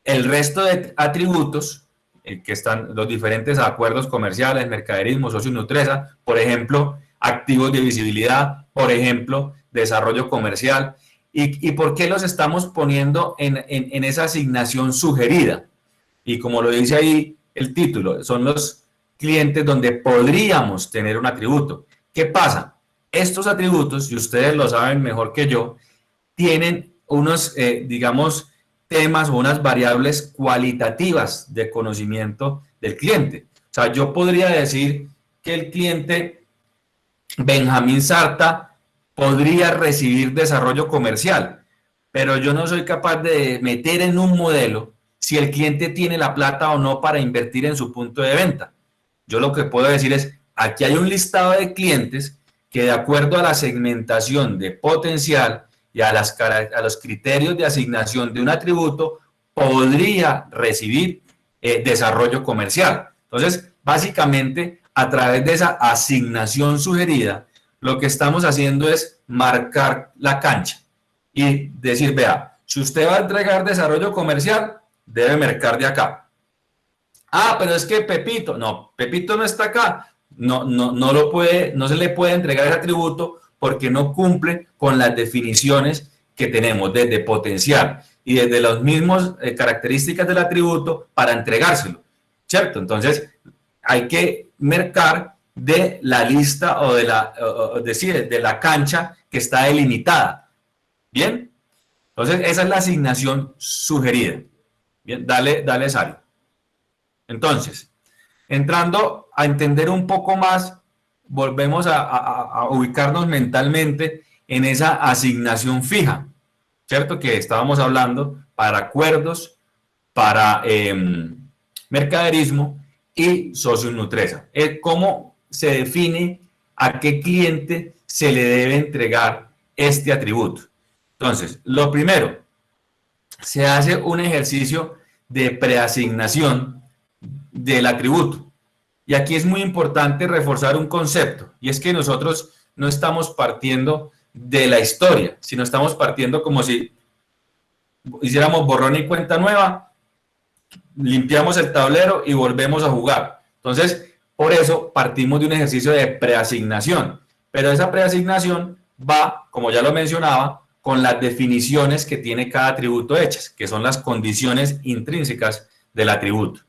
el resto de atributos que están los diferentes acuerdos comerciales, mercaderismo, socios Nutresa, por ejemplo, activos de visibilidad, por ejemplo, desarrollo comercial. ¿Y por qué los estamos poniendo en esa asignación sugerida? Y como lo dice ahí el título, son los clientes donde podríamos tener un atributo. ¿Qué pasa? Estos atributos, y ustedes lo saben mejor que yo, tienen unos, digamos, temas o unas variables cualitativas de conocimiento del cliente. O sea, yo podría decir que el cliente Benjamín Sarta podría recibir desarrollo comercial, pero yo no soy capaz de meter en un modelo si el cliente tiene la plata o no para invertir en su punto de venta. Yo lo que puedo decir es, aquí hay un listado de clientes que de acuerdo a la segmentación de potencial y a los criterios de asignación de un atributo, podría recibir desarrollo comercial. Entonces, básicamente, a través de esa asignación sugerida, lo que estamos haciendo es marcar la cancha y decir, vea, si usted va a entregar desarrollo comercial, debe mercar de acá. Ah, pero es que Pepito no está acá, no se le puede entregar ese atributo porque no cumple con las definiciones que tenemos desde potencial y desde las mismas características del atributo para entregárselo, ¿cierto? Entonces, hay que mercar de la lista o de la cancha que está delimitada. ¿Bien? Entonces, esa es la asignación sugerida. Bien, dale, Sari. Entonces, entrando a entender un poco más, volvemos a ubicarnos mentalmente en esa asignación fija, ¿cierto? Que estábamos hablando para acuerdos, para mercaderismo y socios Nutresa. ¿Cómo se define a qué cliente se le debe entregar este atributo? Entonces, lo primero, se hace un ejercicio de preasignación del atributo. Y aquí es muy importante reforzar un concepto, y es que nosotros no estamos partiendo de la historia, sino estamos partiendo como si hiciéramos borrón y cuenta nueva, limpiamos el tablero y volvemos a jugar. Entonces, por eso partimos de un ejercicio de preasignación, pero esa preasignación va, como ya lo mencionaba, con las definiciones que tiene cada atributo hechas, que son las condiciones intrínsecas del atributo.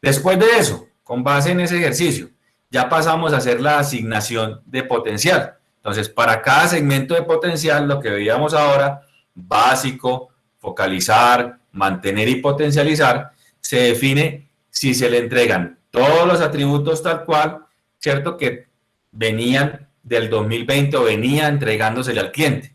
Después de eso, con base en ese ejercicio, ya pasamos a hacer la asignación de potencial. Entonces, para cada segmento de potencial, lo que veíamos ahora, básico, focalizar, mantener y potencializar, se define si se le entregan todos los atributos tal cual, ¿cierto? Que venían del 2020 o venía entregándosele al cliente.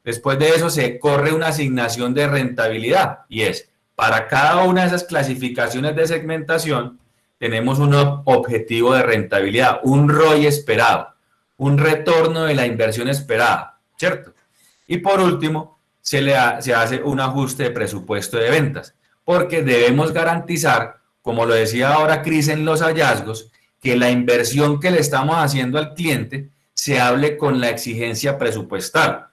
Después de eso se corre una asignación de rentabilidad y es, para cada una de esas clasificaciones de segmentación, tenemos un objetivo de rentabilidad, un ROI esperado, un retorno de la inversión esperada, ¿cierto? Y por último, se hace un ajuste de presupuesto de ventas, porque debemos garantizar, como lo decía ahora Cris en los hallazgos, que la inversión que le estamos haciendo al cliente se hable con la exigencia presupuestal.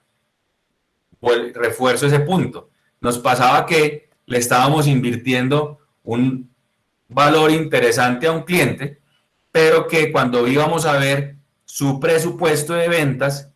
Refuerzo ese punto. Nos pasaba que le estábamos invirtiendo un valor interesante a un cliente, pero que cuando íbamos a ver su presupuesto de ventas,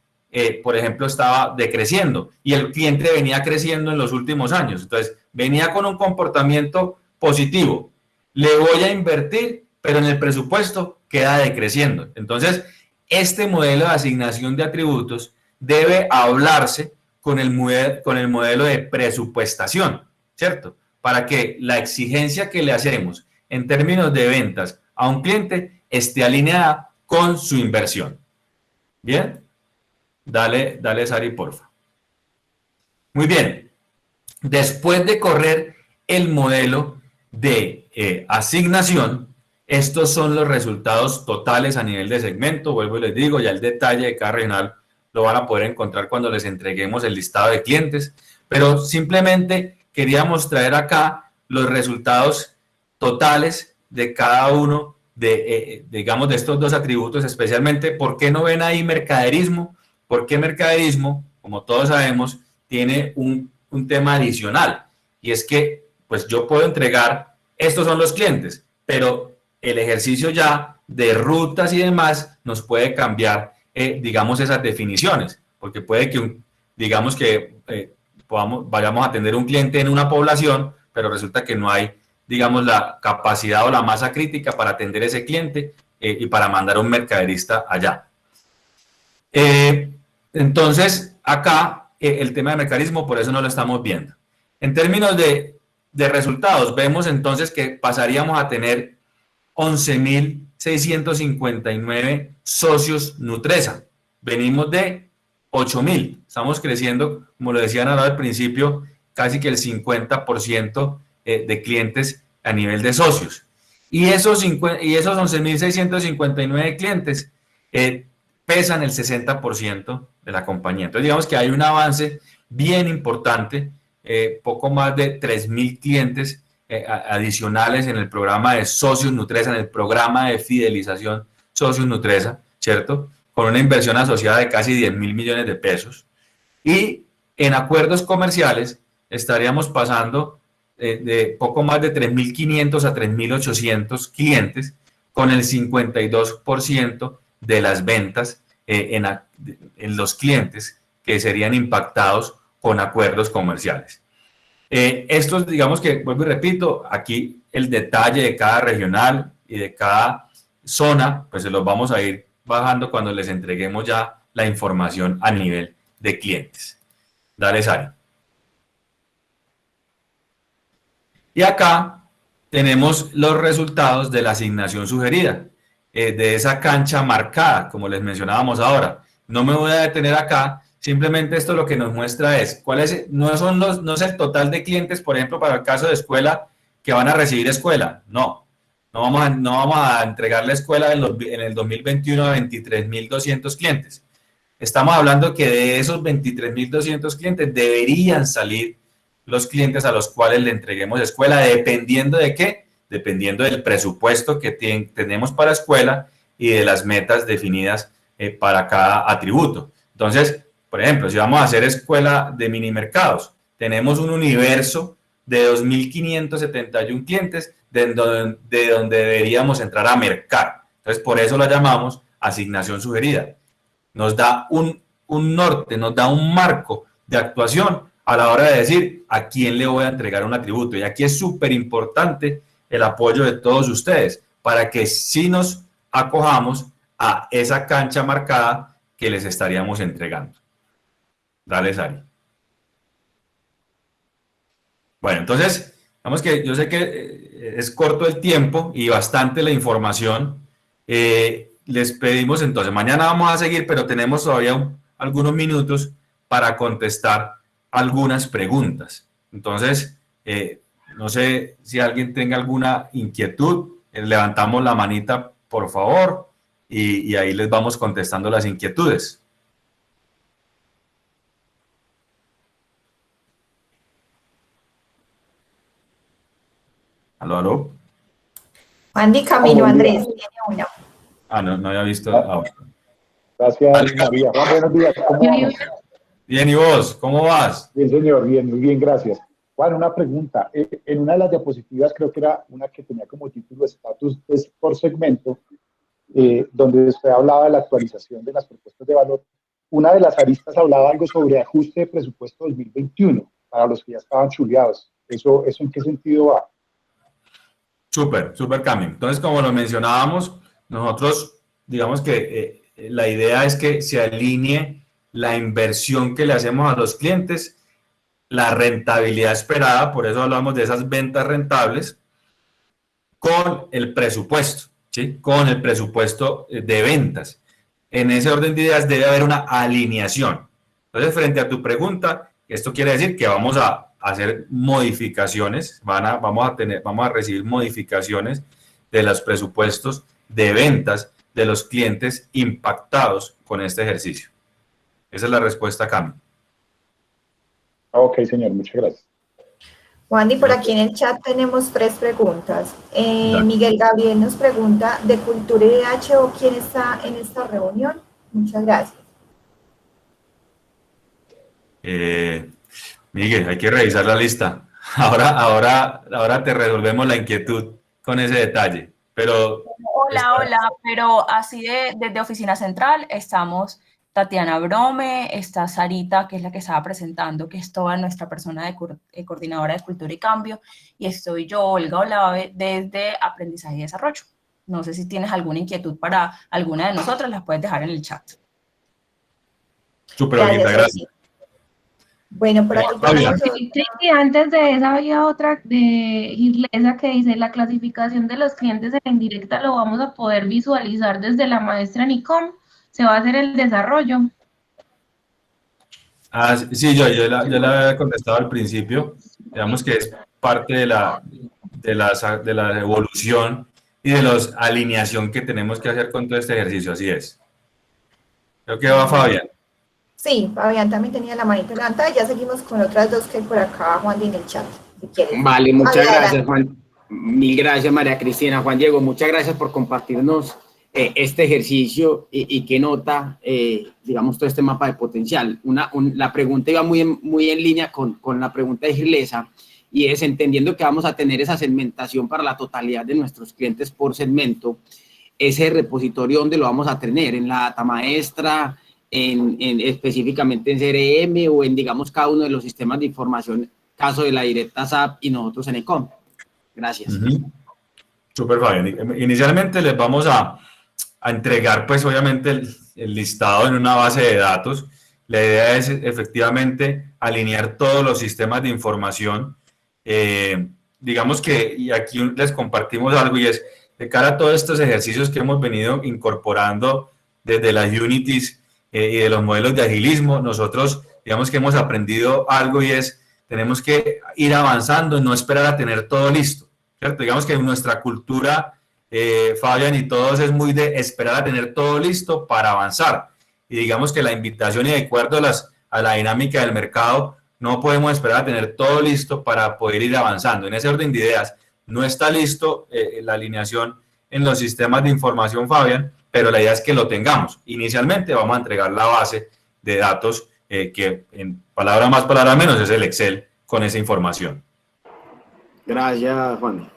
por ejemplo, estaba decreciendo y el cliente venía creciendo en los últimos años. Entonces, venía con un comportamiento positivo. Le voy a invertir, pero en el presupuesto queda decreciendo. Entonces, este modelo de asignación de atributos debe hablarse con el modelo de presupuestación, ¿cierto? Para que la exigencia que le hacemos en términos de ventas a un cliente esté alineada con su inversión. ¿Bien? Dale, Sari, porfa. Muy bien. Después de correr el modelo de asignación, estos son los resultados totales a nivel de segmento. Vuelvo y les digo, ya el detalle de cada regional lo van a poder encontrar cuando les entreguemos el listado de clientes, pero simplemente queríamos traer acá los resultados totales de cada uno de, digamos, de estos dos atributos, especialmente. ¿Por qué no ven ahí mercaderismo? Porque mercaderismo, como todos sabemos, tiene un tema adicional, y es que pues yo puedo entregar, estos son los clientes, pero el ejercicio ya de rutas y demás nos puede cambiar, digamos, esas definiciones, porque puede que, digamos que vayamos a atender un cliente en una población, pero resulta que no hay, digamos, la capacidad o la masa crítica para atender ese cliente y para mandar a un mercaderista allá. Entonces, acá el tema de mercaderismo, por eso no lo estamos viendo. En términos de resultados, vemos entonces que pasaríamos a tener 11.659 socios Nutresa. Venimos de 8.000. Estamos creciendo, como lo decían ahora al principio, casi que el 50% de clientes a nivel de socios. Y esos 11.659 clientes pesan el 60% de la compañía. Entonces, digamos que hay un avance bien importante, poco más de 3.000 clientes adicionales en el programa de Socios Nutresa, en el programa de fidelización Socios Nutresa, ¿cierto? Con una inversión asociada de casi 10.000 millones de pesos. Y en acuerdos comerciales estaríamos pasando de poco más de 3.500 a 3.800 clientes, con el 52% de las ventas en los clientes que serían impactados con acuerdos comerciales. Estos, digamos que, vuelvo y repito, aquí el detalle de cada regional y de cada zona, pues se los vamos a ir bajando cuando les entreguemos ya la información a nivel de clientes. Dale, Sari. Y acá tenemos los resultados de la asignación sugerida, de esa cancha marcada, como les mencionábamos ahora. No me voy a detener acá. Simplemente esto lo que nos muestra es no es el total de clientes, por ejemplo, para el caso de escuela, que van a recibir escuela. No vamos a entregar la escuela en el 2021 a 23.200 clientes. Estamos hablando que de esos 23.200 clientes deberían salir los clientes a los cuales le entreguemos escuela, dependiendo de qué, dependiendo del presupuesto que tenemos para escuela y de las metas definidas para cada atributo. Entonces, por ejemplo, si vamos a hacer escuela de mini mercados, tenemos un universo de 2.571 clientes de donde deberíamos entrar a mercar. Entonces, por eso la llamamos asignación sugerida. Nos da un norte, nos da un marco de actuación a la hora de decir a quién le voy a entregar un atributo. Y aquí es súper importante el apoyo de todos ustedes, para que sí nos acojamos a esa cancha marcada que les estaríamos entregando. Dale, Sari. Bueno, entonces, digamos que yo sé que es corto el tiempo y bastante la información. Les pedimos entonces, mañana vamos a seguir, pero tenemos todavía algunos minutos para contestar algunas preguntas. Entonces, no sé si alguien tenga alguna inquietud, levantamos la manita, por favor, y ahí les vamos contestando las inquietudes. ¿Aló, aló? Andy Camilo Andrés tiene una. Ah, no había visto ahora. Gracias, Vale, María. Juan, buenos días. ¿Cómo vamos? Bien, ¿y vos? ¿Cómo vas? Bien, señor. Bien, muy bien, gracias. Juan, una pregunta. En una de las diapositivas, creo que era una que tenía como título estatus por segmento, donde usted hablaba de la actualización de las propuestas de valor. Una de las aristas hablaba algo sobre ajuste de presupuesto 2021 para los que ya estaban chuleados. ¿Eso en qué sentido va? Súper, Cami. Entonces, como lo mencionábamos, nosotros, digamos que la idea es que se alinee la inversión que le hacemos a los clientes, la rentabilidad esperada, por eso hablamos de esas ventas rentables, con el presupuesto, ¿sí? Con el presupuesto de ventas. En ese orden de ideas debe haber una alineación. Entonces, frente a tu pregunta, esto quiere decir que vamos a hacer modificaciones, vamos a recibir modificaciones de los presupuestos de ventas de los clientes impactados con este ejercicio. Esa es la respuesta, Cami. Ok, señor, muchas gracias. Juan, y por aquí en el chat tenemos 3 preguntas. Miguel Gabriel nos pregunta, ¿de Cultura IDH o quién está en esta reunión? Muchas gracias. Miguel, hay que revisar la lista. Ahora te resolvemos la inquietud con ese detalle. Pero hola, pero así desde Oficina Central estamos Tatiana Brome, está Sarita, que es la que estaba presentando, que es toda nuestra persona de coordinadora de Cultura y Cambio, y estoy yo, Olga Olave, desde Aprendizaje y Desarrollo. No sé si tienes alguna inquietud para alguna de nosotras, las puedes dejar en el chat. Súper, Olguita, gracias. Bueno, por aquí tenemos y antes de esa había otra de Islesa que dice, la clasificación de los clientes en la indirecta lo vamos a poder visualizar desde la maestra en ICOM. Se va a hacer el desarrollo. Sí, yo la había contestado al principio. Digamos que es parte de la evolución y de la alineación que tenemos que hacer con todo este ejercicio. Así es. Creo que va Fabián. Sí, Fabián también tenía la manita levantada y ya seguimos con otras 2 que hay por acá, Juan, en el chat, si quieres. Vale, muchas gracias, Juan. Mil gracias, María Cristina. Juan Diego, muchas gracias por compartirnos este ejercicio y que nota, digamos, todo este mapa de potencial. La pregunta iba muy en línea con la pregunta de Islesa, y es, entendiendo que vamos a tener esa segmentación para la totalidad de nuestros clientes por segmento, ese repositorio, ¿dónde lo vamos a tener? ¿En la data maestra? Específicamente en CRM o en, digamos, cada uno de los sistemas de información, caso de la directa SAP y nosotros en ECOM? Gracias. Súper, Fabián. Inicialmente les vamos a entregar, pues, obviamente, el listado en una base de datos. La idea es, efectivamente, alinear todos los sistemas de información. Digamos que, y aquí les compartimos algo, y es, de cara a todos estos ejercicios que hemos venido incorporando desde las Unities, y de los modelos de agilismo, nosotros, digamos que hemos aprendido algo, y es, tenemos que ir avanzando, no esperar a tener todo listo, ¿cierto? Digamos que nuestra cultura, Fabián y todos, es muy de esperar a tener todo listo para avanzar, y digamos que la invitación, y de acuerdo a la dinámica del mercado, no podemos esperar a tener todo listo para poder ir avanzando. En ese orden de ideas, no está listo la alineación en los sistemas de información, Fabián, pero la idea es que lo tengamos. Inicialmente vamos a entregar la base de datos que, en palabra más, palabra menos, es el Excel con esa información. Gracias, Juan.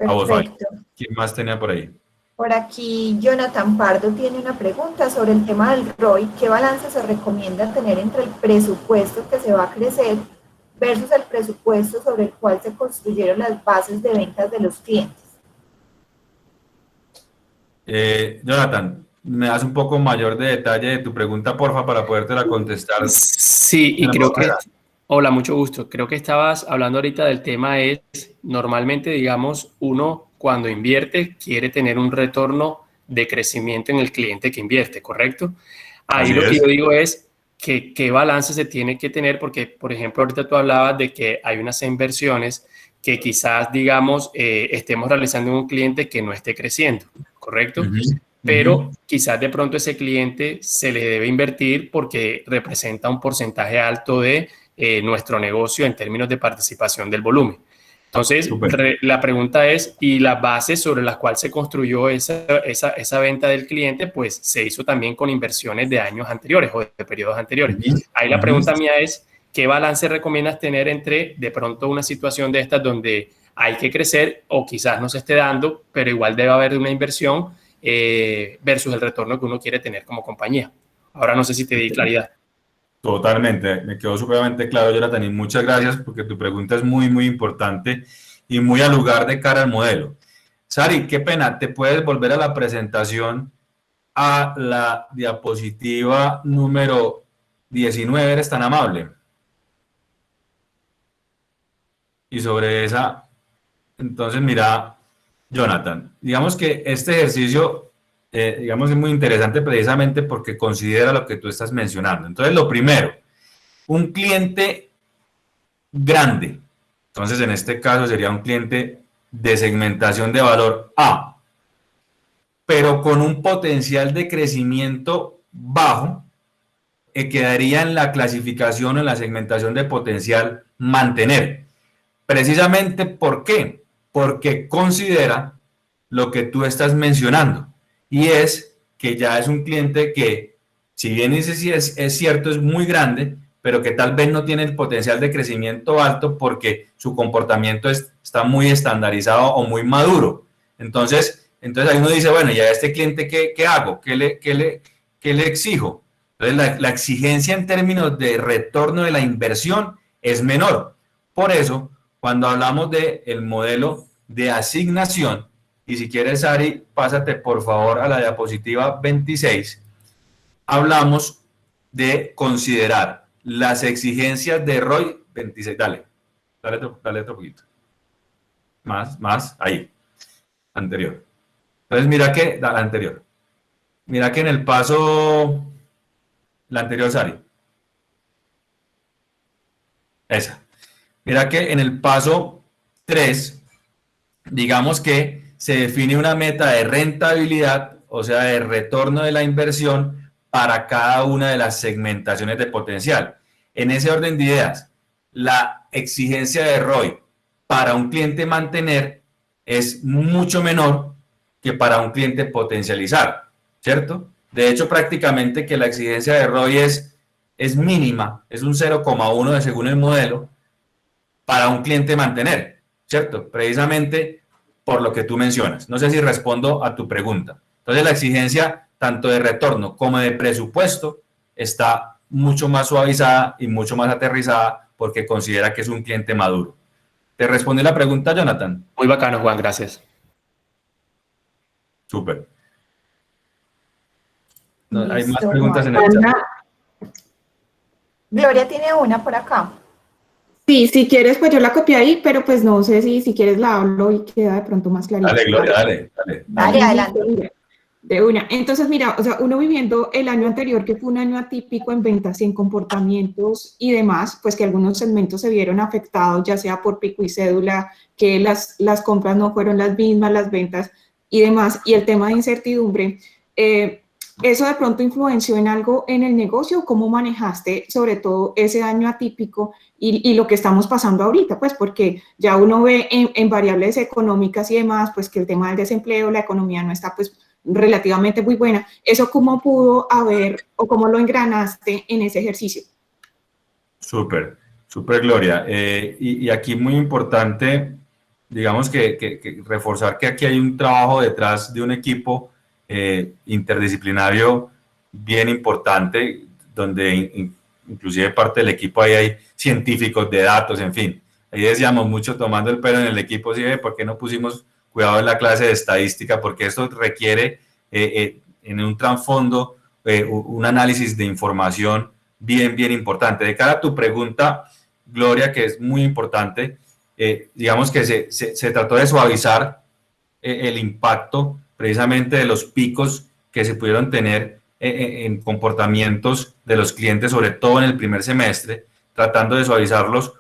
A vos, Fabián. ¿Quién más tenía por ahí? Por aquí Jonathan Pardo tiene una pregunta sobre el tema del ROI. ¿Qué balance se recomienda tener entre el presupuesto que se va a crecer versus el presupuesto sobre el cual se construyeron las bases de ventas de los clientes. Jonathan, ¿me das un poco mayor de detalle de tu pregunta, porfa, para podértela contestar? Sí, y creo que... Hola, mucho gusto. Creo que estabas hablando ahorita del tema es, normalmente, digamos, uno cuando invierte quiere tener un retorno de crecimiento en el cliente que invierte, ¿correcto? Ahí lo que yo digo es que qué balance se tiene que tener, porque, por ejemplo, ahorita tú hablabas de que hay unas inversiones que quizás, digamos, estemos realizando en un cliente que no esté creciendo, ¿correcto? Pero quizás de pronto ese cliente se le debe invertir porque representa un porcentaje alto de nuestro negocio en términos de participación del volumen. Entonces, la pregunta es, ¿y las bases sobre las cuales se construyó esa venta del cliente? Pues se hizo también con inversiones de años anteriores o de periodos anteriores. Ahí la pregunta mía es, ¿qué balance recomiendas tener entre de pronto una situación de estas donde hay que crecer o quizás no se esté dando, pero igual debe haber una inversión versus el retorno que uno quiere tener como compañía? Ahora no sé si te di claridad. Totalmente, me quedó supremamente claro, Jonathan, y muchas gracias porque tu pregunta es muy, muy importante y muy al lugar de cara al modelo. Sari, qué pena, ¿te puedes volver a la presentación a la diapositiva número 19? ¿Eres tan amable? Y sobre esa, entonces mira, Jonathan, digamos que este ejercicio digamos, es muy interesante precisamente porque considera lo que tú estás mencionando. Entonces, lo primero, un cliente grande. Entonces, en este caso sería un cliente de segmentación de valor A, pero con un potencial de crecimiento bajo, quedaría en la clasificación o en la segmentación de potencial mantener. Precisamente, ¿por qué? Porque considera lo que tú estás mencionando. Y es que ya es un cliente que, si bien es cierto, es muy grande, pero que tal vez no tiene el potencial de crecimiento alto porque su comportamiento está muy estandarizado o muy maduro. Entonces ahí uno dice, bueno, ya este cliente, ¿qué hago? ¿Qué le exijo? Entonces la exigencia en términos de retorno de la inversión es menor. Por eso, cuando hablamos del modelo de asignación, y si quieres, Ari, pásate por favor a la diapositiva 26. Hablamos de considerar las exigencias de ROI 26. Dale otro poquito. Más, ahí. Anterior. Entonces, mira que, anterior. Mira que en el paso, la anterior, Sari. Esa. Mira que en el paso 3, digamos que se define una meta de rentabilidad, o sea, de retorno de la inversión para cada una de las segmentaciones de potencial. En ese orden de ideas, la exigencia de ROI para un cliente mantener es mucho menor que para un cliente potencializar, ¿cierto? De hecho, prácticamente que la exigencia de ROI es mínima, es un 0,1 según el modelo, para un cliente mantener, ¿cierto? Precisamente por lo que tú mencionas. No sé si respondo a tu pregunta. Entonces, la exigencia tanto de retorno como de presupuesto está mucho más suavizada y mucho más aterrizada porque considera que es un cliente maduro. ¿Te respondí la pregunta, Jonathan? Muy bacano, Juan, gracias. Súper. No, hay más preguntas en el chat. Gloria tiene una por acá. Sí, si quieres, pues yo la copié ahí, pero pues no sé si quieres la hablo y queda de pronto más clarito. Dale, Gloria, dale. Dale, adelante. De una. Entonces, mira, o sea, uno viviendo el año anterior, que fue un año atípico en ventas y en comportamientos y demás, pues que algunos segmentos se vieron afectados, ya sea por pico y cédula, que las compras no fueron las mismas, las ventas y demás, y el tema de incertidumbre, ¿eso de pronto influenció en algo en el negocio? ¿Cómo manejaste sobre todo ese año atípico y lo que estamos pasando ahorita? Pues porque ya uno ve en variables económicas y demás, pues que el tema del desempleo, la economía no está pues relativamente muy buena. ¿Eso cómo pudo haber o cómo lo engranaste en ese ejercicio? Súper, Gloria. Y aquí muy importante, digamos que reforzar que aquí hay un trabajo detrás de un equipo interdisciplinario bien importante, donde inclusive parte del equipo ahí hay científicos de datos, en fin. Ahí decíamos mucho tomando el pelo en el equipo, ¿sí? ¿Por qué no pusimos cuidado en la clase de estadística? Porque esto requiere en un trasfondo un análisis de información bien importante. De cara a tu pregunta, Gloria, que es muy importante, digamos que se trató de suavizar el impacto precisamente de los picos que se pudieron tener en comportamientos de los clientes, sobre todo en el primer semestre, tratando de suavizarlos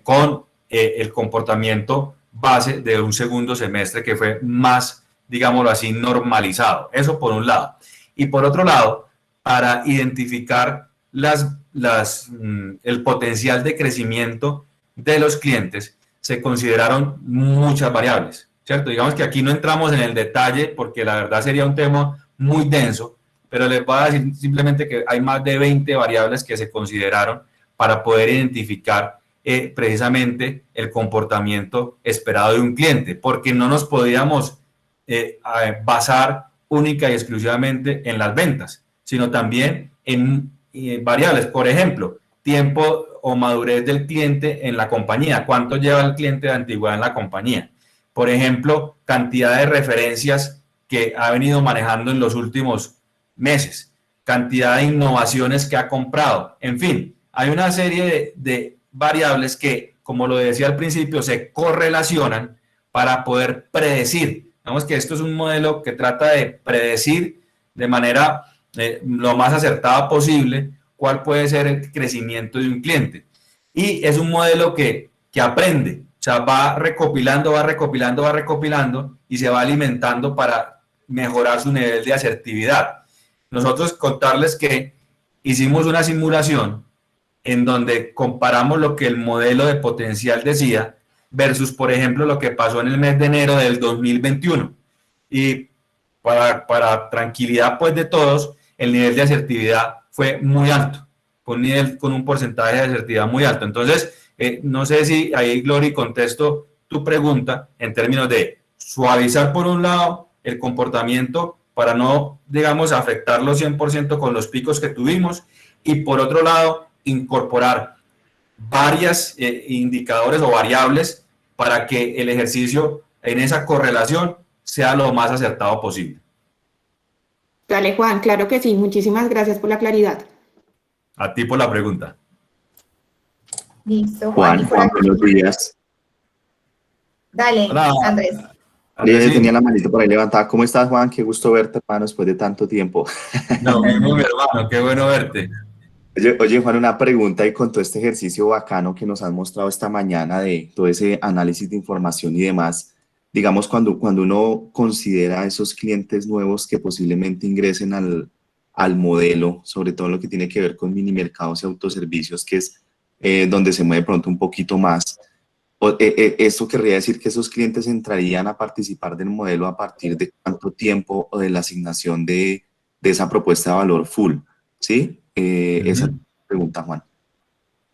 con el comportamiento base de un segundo semestre que fue más, digámoslo así, normalizado. Eso por un lado. Y por otro lado, para identificar el potencial de crecimiento de los clientes, se consideraron muchas variables, ¿cierto? Digamos que aquí no entramos en el detalle porque la verdad sería un tema muy denso, pero les voy a decir simplemente que hay más de 20 variables que se consideraron para poder identificar precisamente el comportamiento esperado de un cliente, porque no nos podíamos basar única y exclusivamente en las ventas, sino también en variables. Por ejemplo, tiempo o madurez del cliente en la compañía, cuánto lleva el cliente de antigüedad en la compañía. Por ejemplo, cantidad de referencias que ha venido manejando en los últimos meses, cantidad de innovaciones que ha comprado, en fin, hay una serie de variables que, como lo decía al principio, se correlacionan para poder predecir. Digamos que esto es un modelo que trata de predecir de manera lo más acertada posible cuál puede ser el crecimiento de un cliente. Y es un modelo que aprende, o sea, va recopilando y se va alimentando para mejorar su nivel de asertividad. Nosotros contarles que hicimos una simulación en donde comparamos lo que el modelo de potencial decía versus, por ejemplo, lo que pasó en el mes de enero del 2021. Y para tranquilidad pues de todos, el nivel de asertividad fue muy alto, con un porcentaje de asertividad muy alto. Entonces, no sé si ahí, Glory, contesto tu pregunta en términos de suavizar por un lado el comportamiento para no, digamos, afectarlo 100% con los picos que tuvimos, y por otro lado, incorporar varias indicadores o variables para que el ejercicio en esa correlación sea lo más acertado posible. Dale, Juan, claro que sí. Muchísimas gracias por la claridad. A ti por la pregunta. Listo, Juan, buenos días. Dale, Hola. Andrés. Andrés, tenía la manito por ahí levantada. ¿Cómo estás, Juan? Qué gusto verte, hermano, después de tanto tiempo. Lo mismo, mi hermano, qué bueno verte. Oye, Juan, una pregunta, y con todo este ejercicio bacano que nos has mostrado esta mañana de todo ese análisis de información y demás, digamos, cuando uno considera esos clientes nuevos que posiblemente ingresen al modelo, sobre todo lo que tiene que ver con mini mercados y autoservicios, que es donde se mueve pronto un poquito más, esto querría decir que esos clientes entrarían a participar del modelo a partir de cuánto tiempo o de la asignación de esa propuesta de valor full, ¿sí? Esa es la pregunta, Juan.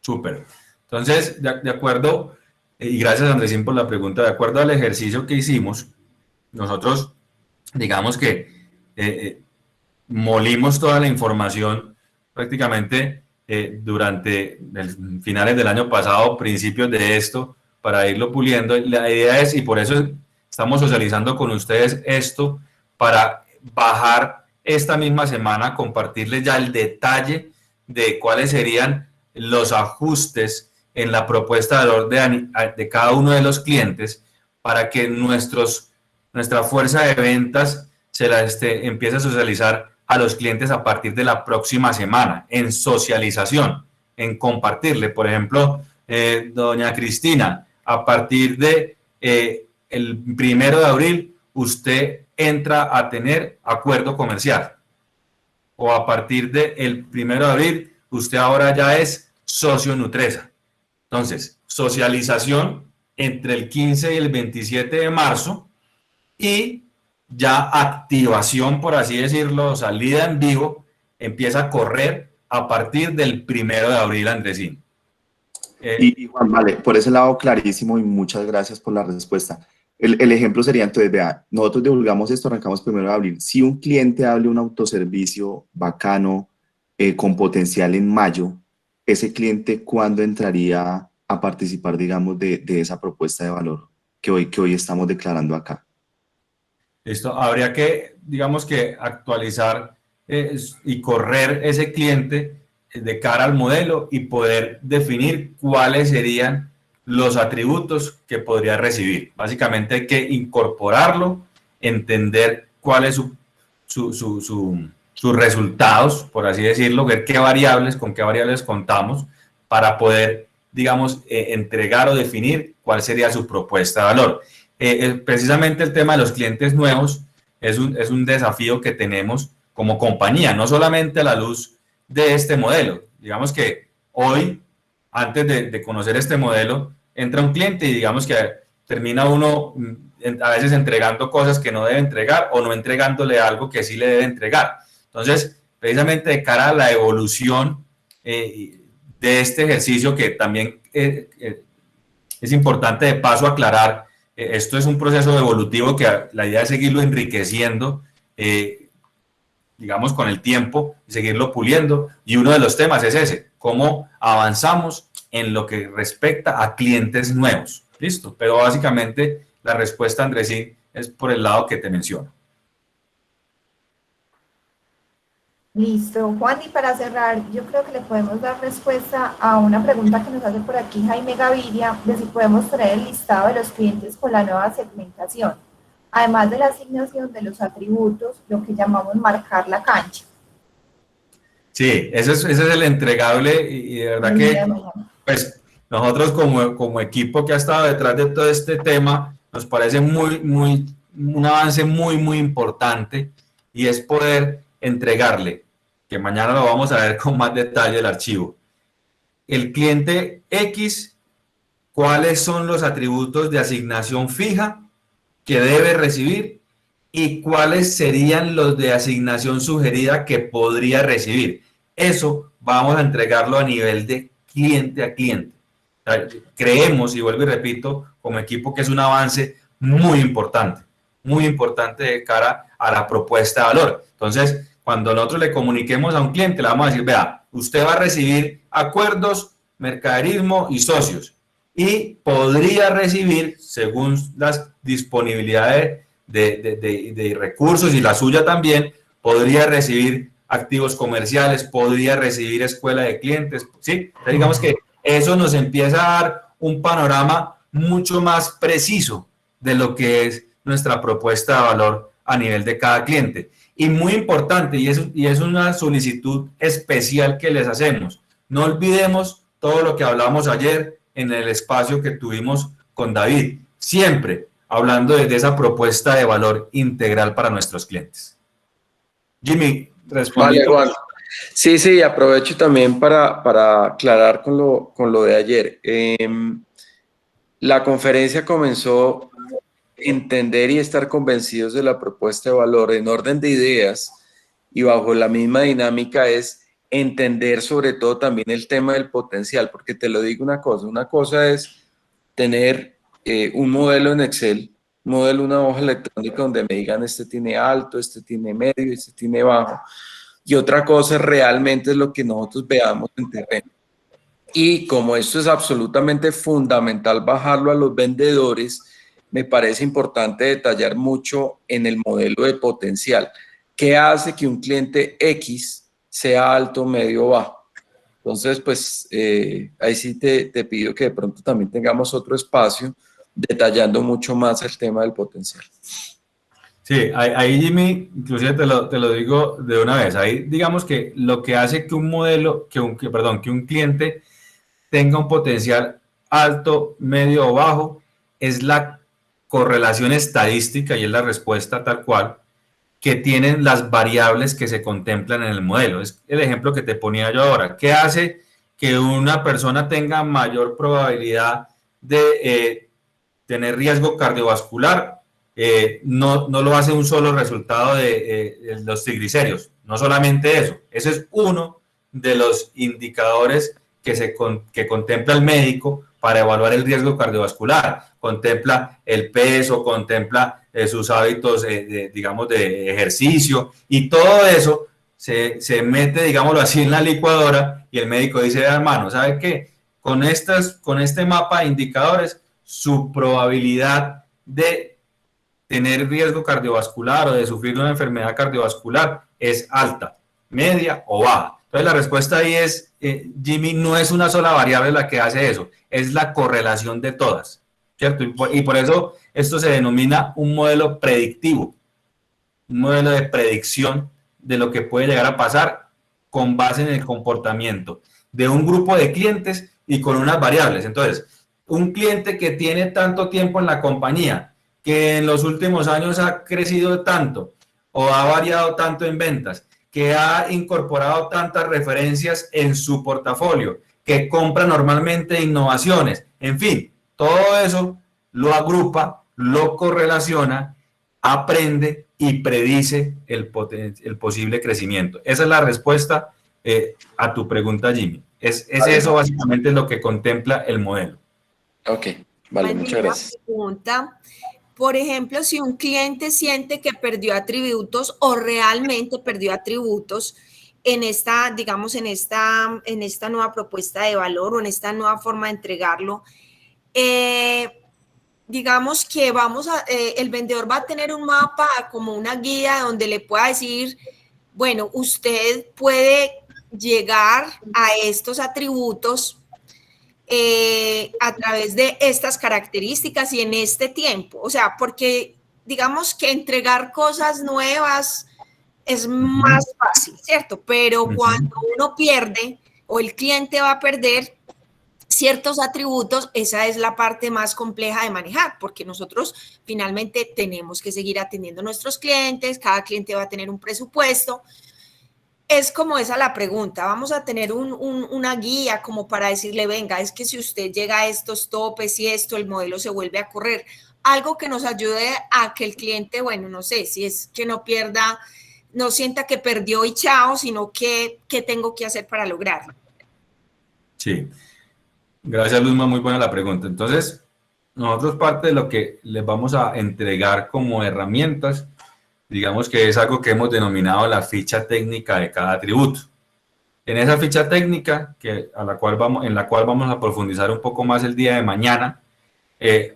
Súper. Entonces, de acuerdo, y gracias, Andresín, por la pregunta, de acuerdo al ejercicio que hicimos, nosotros, digamos que molimos toda la información prácticamente durante finales del año pasado, principios de esto, para irlo puliendo. La idea es, y por eso estamos socializando con ustedes esto, para bajar esta misma semana, compartirles ya el detalle de cuáles serían los ajustes en la propuesta de valor de cada uno de los clientes, para que nuestra fuerza de ventas se la empiece a socializar a los clientes a partir de la próxima semana, en socialización, en compartirle. Por ejemplo, doña Cristina, a partir de el 1 de abril, usted entra a tener acuerdo comercial. O a partir del 1 de abril, usted ahora ya es socio Nutresa. Entonces, socialización entre el 15 y el 27 de marzo, y ya activación, por así decirlo, salida en vivo, empieza a correr a partir del 1 de abril, Andresín. Y Juan, vale, por ese lado clarísimo, y muchas gracias por la respuesta. El ejemplo sería, entonces, vea, nosotros divulgamos esto, arrancamos 1 de abril. Si un cliente hable un autoservicio bacano, con potencial en mayo, ese cliente cuándo entraría a participar, digamos, de esa propuesta de valor que hoy estamos declarando acá. Listo, habría que, digamos que actualizar y correr ese cliente de cara al modelo y poder definir cuáles serían los atributos que podría recibir. Básicamente hay que incorporarlo, entender cuál es sus resultados, por así decirlo, ver con qué variables contamos para poder, digamos, entregar o definir cuál sería su propuesta de valor. Precisamente el tema de los clientes nuevos es un desafío que tenemos como compañía, no solamente a la luz de este modelo. Digamos que hoy, antes de conocer este modelo, entra un cliente y digamos que termina uno a veces entregando cosas que no debe entregar o no entregándole algo que sí le debe entregar. Entonces, precisamente de cara a la evolución de este ejercicio, que también es importante de paso aclarar, esto es un proceso evolutivo que la idea es seguirlo enriqueciendo, digamos, con el tiempo, y seguirlo puliendo. Y uno de los temas es ese, cómo avanzamos en lo que respecta a clientes nuevos. Listo, pero básicamente la respuesta, Andresín, es por el lado que te menciono. Listo, Juan, y para cerrar, yo creo que le podemos dar respuesta a una pregunta que nos hace por aquí Jaime Gaviria, de si podemos traer el listado de los clientes con la nueva segmentación, además de la asignación de los atributos, lo que llamamos marcar la cancha. Sí, ese es el entregable, y de verdad que pues, nosotros como equipo que ha estado detrás de todo este tema, nos parece un avance muy importante, y es poder entregarle, que mañana lo vamos a ver con más detalle el archivo, el cliente X, cuáles son los atributos de asignación fija que debe recibir y cuáles serían los de asignación sugerida que podría recibir. Eso vamos a entregarlo a nivel de cliente a cliente. Creemos, y vuelvo y repito, como equipo, que es un avance muy importante de cara a la propuesta de valor. Entonces, cuando nosotros le comuniquemos a un cliente, le vamos a decir, vea, usted va a recibir acuerdos, mercaderismo y socios, y podría recibir, según las disponibilidades de recursos y la suya también, podría recibir activos comerciales, podría recibir escuela de clientes, ¿sí? Entonces, digamos que eso nos empieza a dar un panorama mucho más preciso de lo que es nuestra propuesta de valor a nivel de cada cliente. Y muy importante, y es una solicitud especial que les hacemos, no olvidemos todo lo que hablamos ayer en el espacio que tuvimos con David, siempre hablando de esa propuesta de valor integral para nuestros clientes. Jimmy, responde. Vale, Juan. Sí, aprovecho también para aclarar con lo de ayer. La conferencia comenzó entender y estar convencidos de la propuesta de valor en orden de ideas, y bajo la misma dinámica es entender sobre todo también el tema del potencial, porque te lo digo una cosa es tener un modelo en Excel, una hoja electrónica donde me digan este tiene alto, este tiene medio, este tiene bajo, y otra cosa realmente es lo que nosotros veamos en terreno. Y como esto es absolutamente fundamental bajarlo a los vendedores, me parece importante detallar mucho en el modelo de potencial. ¿Qué hace que un cliente X sea alto, medio, bajo? Entonces, pues, ahí sí te pido que de pronto también tengamos otro espacio detallando mucho más el tema del potencial. Sí, ahí Jimmy, inclusive te lo digo de una vez. Ahí digamos que lo que hace que un modelo, que un cliente tenga un potencial alto, medio o bajo, es la correlación estadística, y es la respuesta tal cual, que tienen las variables que se contemplan en el modelo. Es el ejemplo que te ponía yo ahora. ¿Qué hace que una persona tenga mayor probabilidad de tener riesgo cardiovascular? No lo hace un solo resultado de los triglicéridos. No solamente eso. Ese es uno de los indicadores que contempla el médico para evaluar el riesgo cardiovascular. Contempla el peso, contempla sus hábitos, digamos, de ejercicio, y todo eso se mete, digámoslo así, en la licuadora y el médico dice, hermano, ¿sabe qué? Con este mapa de indicadores, su probabilidad de tener riesgo cardiovascular o de sufrir una enfermedad cardiovascular es alta, media o baja. Entonces la respuesta ahí es, Jimmy, no es una sola variable la que hace eso, es la correlación de todas, ¿cierto? Y por eso esto se denomina un modelo predictivo, un modelo de predicción de lo que puede llegar a pasar con base en el comportamiento de un grupo de clientes y con unas variables. Entonces, un cliente que tiene tanto tiempo en la compañía, que en los últimos años ha crecido tanto o ha variado tanto en ventas, que ha incorporado tantas referencias en su portafolio, que compra normalmente innovaciones, en fin, todo eso lo agrupa, lo correlaciona, aprende y predice el posible crecimiento. Esa es la respuesta a tu pregunta, Jimmy. Eso básicamente es lo que contempla el modelo. Ok, vale, muchas gracias. Pregunta. Por ejemplo, si un cliente siente que perdió atributos o realmente perdió atributos en esta, digamos, en esta nueva propuesta de valor o en esta nueva forma de entregarlo, digamos que el vendedor va a tener un mapa como una guía donde le pueda decir, bueno, usted puede llegar a estos atributos a través de estas características y en este tiempo. O sea, porque digamos que entregar cosas nuevas es más fácil, ¿cierto? Pero cuando uno pierde o el cliente va a perder ciertos atributos, esa es la parte más compleja de manejar, porque nosotros finalmente tenemos que seguir atendiendo a nuestros clientes, cada cliente va a tener un presupuesto. Es como esa la pregunta, vamos a tener una guía como para decirle, venga, es que si usted llega a estos topes y esto, el modelo se vuelve a correr. Algo que nos ayude a que el cliente, bueno, no sé, si es que no pierda, no sienta que perdió y chao, sino que qué tengo que hacer para lograrlo. Sí, gracias Luzma, muy buena la pregunta. Entonces, nosotros parte de lo que les vamos a entregar como herramientas, digamos que es algo que hemos denominado la ficha técnica de cada atributo. En esa ficha técnica, en la cual vamos a profundizar un poco más el día de mañana,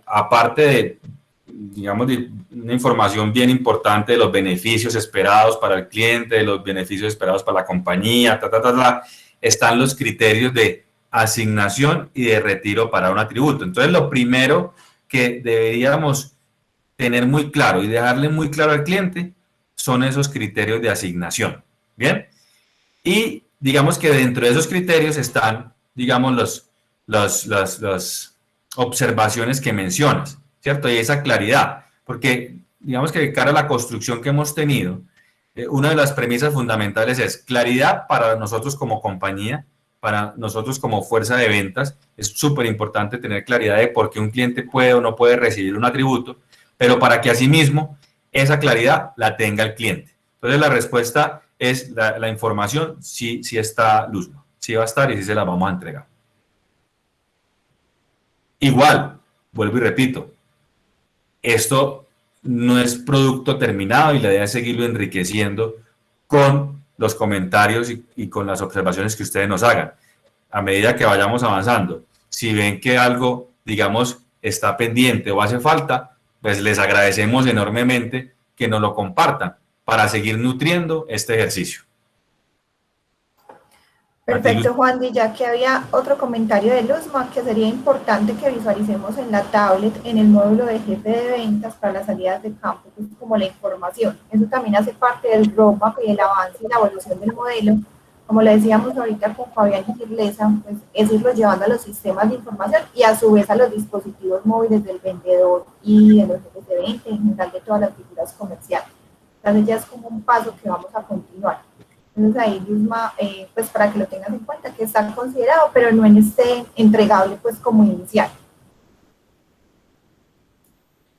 aparte de, digamos, de una información bien importante de los beneficios esperados para el cliente, de los beneficios esperados para la compañía, están los criterios de asignación y de retiro para un atributo. Entonces, lo primero que deberíamos tener muy claro y dejarle muy claro al cliente son esos criterios de asignación, ¿bien? Y digamos que dentro de esos criterios están, digamos, las observaciones que mencionas, ¿cierto? Y esa claridad, porque digamos que de cara a la construcción que hemos tenido, una de las premisas fundamentales es claridad para nosotros como compañía, para nosotros como fuerza de ventas. Es súper importante tener claridad de por qué un cliente puede o no puede recibir un atributo, pero para que asimismo esa claridad la tenga el cliente. Entonces la respuesta es la información, sí está Luzma, sí va a estar y sí se la vamos a entregar. Igual, vuelvo y repito, esto no es producto terminado y la idea es seguirlo enriqueciendo con los comentarios y con las observaciones que ustedes nos hagan. A medida que vayamos avanzando, si ven que algo, digamos, está pendiente o hace falta, pues les agradecemos enormemente que nos lo compartan para seguir nutriendo este ejercicio. Perfecto, Juan, y ya que había otro comentario de Luzma, que sería importante que visualicemos en la tablet, en el módulo de jefe de ventas para las salidas de campo, pues como la información. Eso también hace parte del roadmap y el avance y la evolución del modelo. Como le decíamos ahorita con Fabián y Girlesa, pues es irlo llevando a los sistemas de información y a su vez a los dispositivos móviles del vendedor y de los jefes de venta, en general de todas las figuras comerciales. Entonces ya es como un paso que vamos a continuar. Entonces ahí Luzma, pues para que lo tengas en cuenta, que está considerado, pero no en este entregable pues como inicial.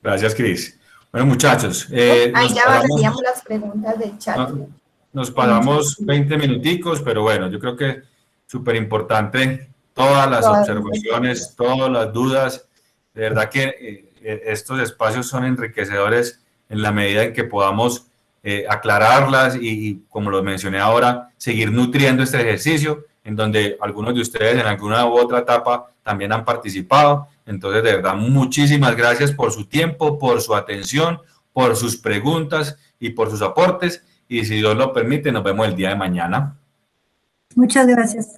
Gracias, Cris. Bueno, muchachos. Ahí ya barreríamos las preguntas del chat. Nos pasamos 20 minuticos, pero bueno, yo creo que súper importante todas las observaciones, todas las dudas. De verdad que estos espacios son enriquecedores en la medida en que podamos aclararlas y, como lo mencioné ahora, seguir nutriendo este ejercicio, en donde algunos de ustedes en alguna u otra etapa también han participado. Entonces, de verdad, muchísimas gracias por su tiempo, por su atención, por sus preguntas y por sus aportes. Y si Dios lo permite, nos vemos el día de mañana. Muchas gracias.